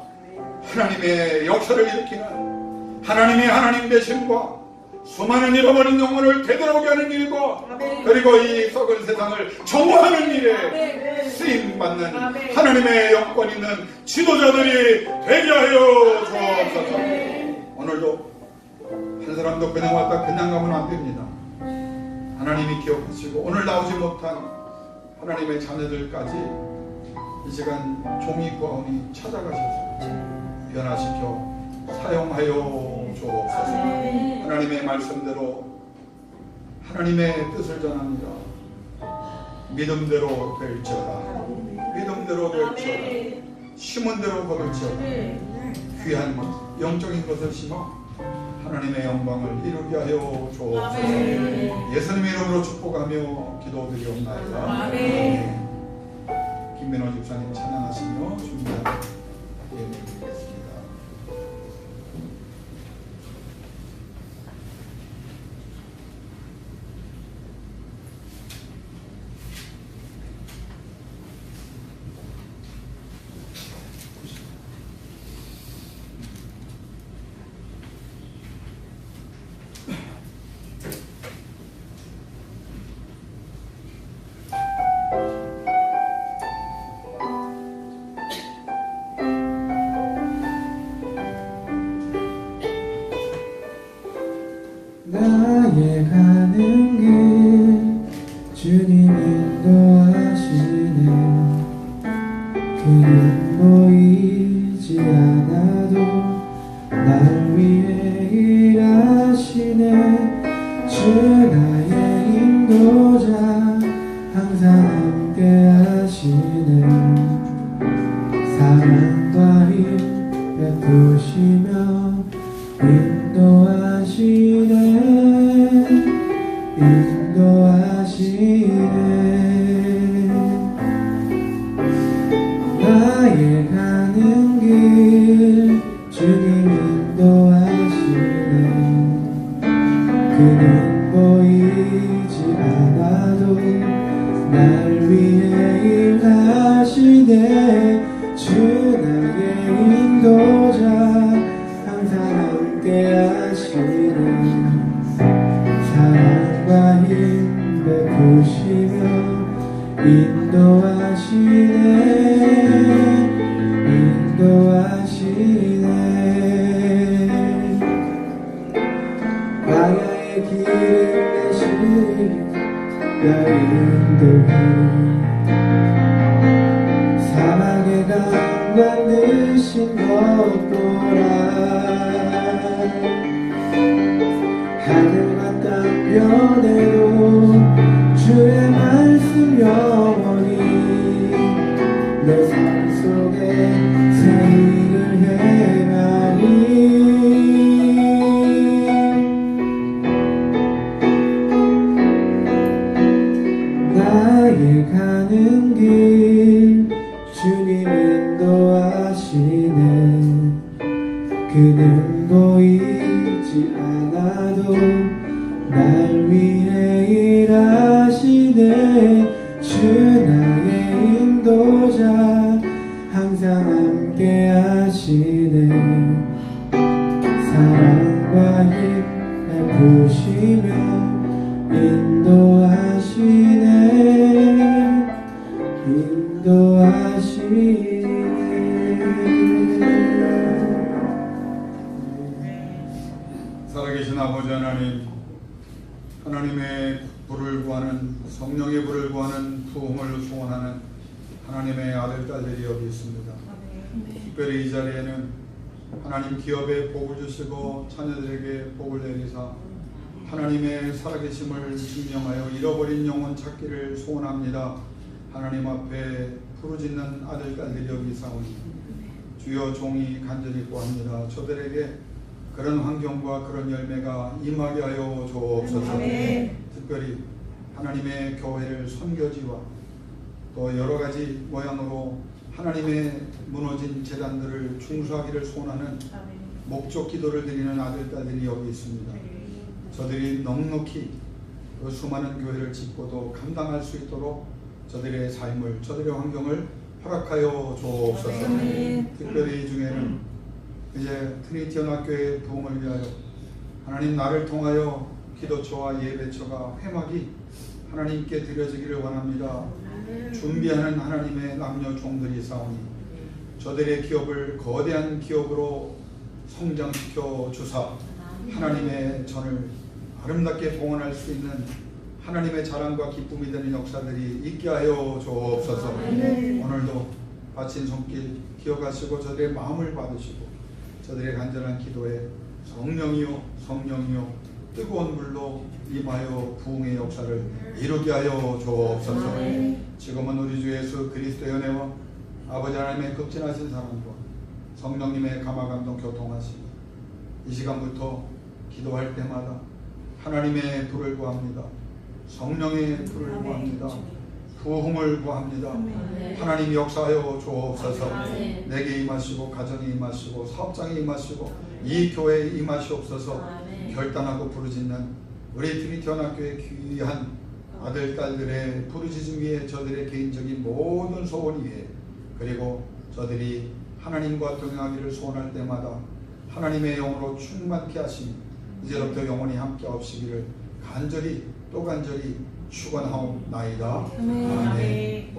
S3: 하나님의 역사를 일으키는 하나님의 하나님 되심과 수많은 잃어버린 영혼을 되돌아오게 하는 일과 그리고 이 썩은 세상을 정화하는 일에 쓰임받는 하나님의 영권 있는 지도자들이 되게 하여 주옵소서. 오늘도 한 사람도 그냥 왔다 그냥 가면 안 됩니다. 하나님이 기억하시고 오늘 나오지 못한 하나님의 자녀들까지 이 시간 종이 구하오니 찾아가셔서 변화시켜 사용하여 주옵소서. 하나님의 말씀대로 하나님의 뜻을 전합니다. 믿음대로 될지어다. 믿음대로 될지어다. 심은 대로 거둘지어다. 귀한 것, 영적인 것을 심어 하나님의 영광을 이루게 하여 주옵소서. 예수님의 이름으로 축복하며 기도드리옵나이다. 아멘. 김민호 집사님 찬양하시며 준비하는 예배 드리겠습니다.
S4: 나의 가는 길 주님 인도하시네. 그는 보이지 않아도 날 위해 일하시네. 주 나의 인도자 항상 함께 하시네. 사랑과 힘 베푸시며 인도하시네. 인도하시네. 나의 가는 길 주님 인도하시네. 그는 보이지 않아도 날 위해 일하시네. 주 나의 인도자 항상 함께 하시네. 사랑과 힘 베푸시며 인도하시네. 인도하시네. 광야의 길을 내시니 날 인도해. 사막의 강 만드신 것 보라. 하늘과 땅 변해도 주의 말씀 영원히. 내 삶 속에 새 일을 행하리. 나의 가는 길 주님 인도하시네. 그는 보이지 않아도 날 위해 일하시네. 주 나의 인도자 항상 함께 하시네. 사랑과 힘 베푸시며 인도하시네. 인도하시네.
S3: 살아계신 아버지 하나님, 하나님의 불을 구하는, 성령의 불을 구하는, 부흥을 소원하는 하나님의 아들 딸들이 여기 있습니다. 특별히 이 자리에는 하나님 기업에 복을 주시고 자녀들에게 복을 내리사 하나님의 살아계심을 증명하여 잃어버린 영혼 찾기를 소원합니다. 하나님 앞에 부르짖는 아들 딸들이 여기 있사오니 주여 종이 간절히 구합니다. 저들에게 그런 환경과 그런 열매가 임하게 하여 주옵소서. 특별히 하나님의 교회를 선교지와 또 여러 가지 모양으로 하나님의 무너진 재단들을 중수하기를 소원하는 목적 기도를 드리는 아들 딸들이 여기 있습니다. 저들이 넉넉히 그 수많은 교회를 짓고도 감당할 수 있도록 저들의 삶을, 저들의 환경을 허락하여 주옵소서. 특별히 이 중에는 이제 트리니티 연합교회 부흥을 위하여 하나님 나를 통하여 기도처와 예배처가 회막이 하나님께 드려지기를 원합니다. 준비하는 하나님의 남녀 종들이 있사오니 저들의 기업을 거대한 기업으로 성장시켜 주사 하나님의 전을 아름답게 봉헌할 수 있는 하나님의 자랑과 기쁨이 되는 역사들이 있게 하여 주옵소서. 오늘도 바친 손길 기억하시고 저들의 마음을 받으시고 저들의 간절한 기도에 성령이요 뜨거운 불로 임하여 부흥의 역사를 이루게 하여 주옵소서. 지금은 우리 주 예수 그리스도의 은혜와 아버지 하나님의 극진하신 사랑과 성령님의 감화감동 교통하시고 이 시간부터 기도할 때마다 하나님의 불을 구합니다. 성령의 불을 구합니다. 부흥을 구합니다. 하나님 역사하여 주옵소서. 내게 임하시고 가정에 임하시고 사업장에 임하시고 이 교회에 임하시옵소서. 결단하고 부르짖는 우리 트리니티 연합교회 귀한 아들 딸들의 부르짖음 위에 저들의 개인적인 모든 소원 위에 그리고 저들이 하나님과 동행하기를 소원할 때마다 하나님의 영으로 충만케 하시니 이제부터 영원히 함께 하시기를 간절히 또 간절히 축원하옵나이다. 아멘.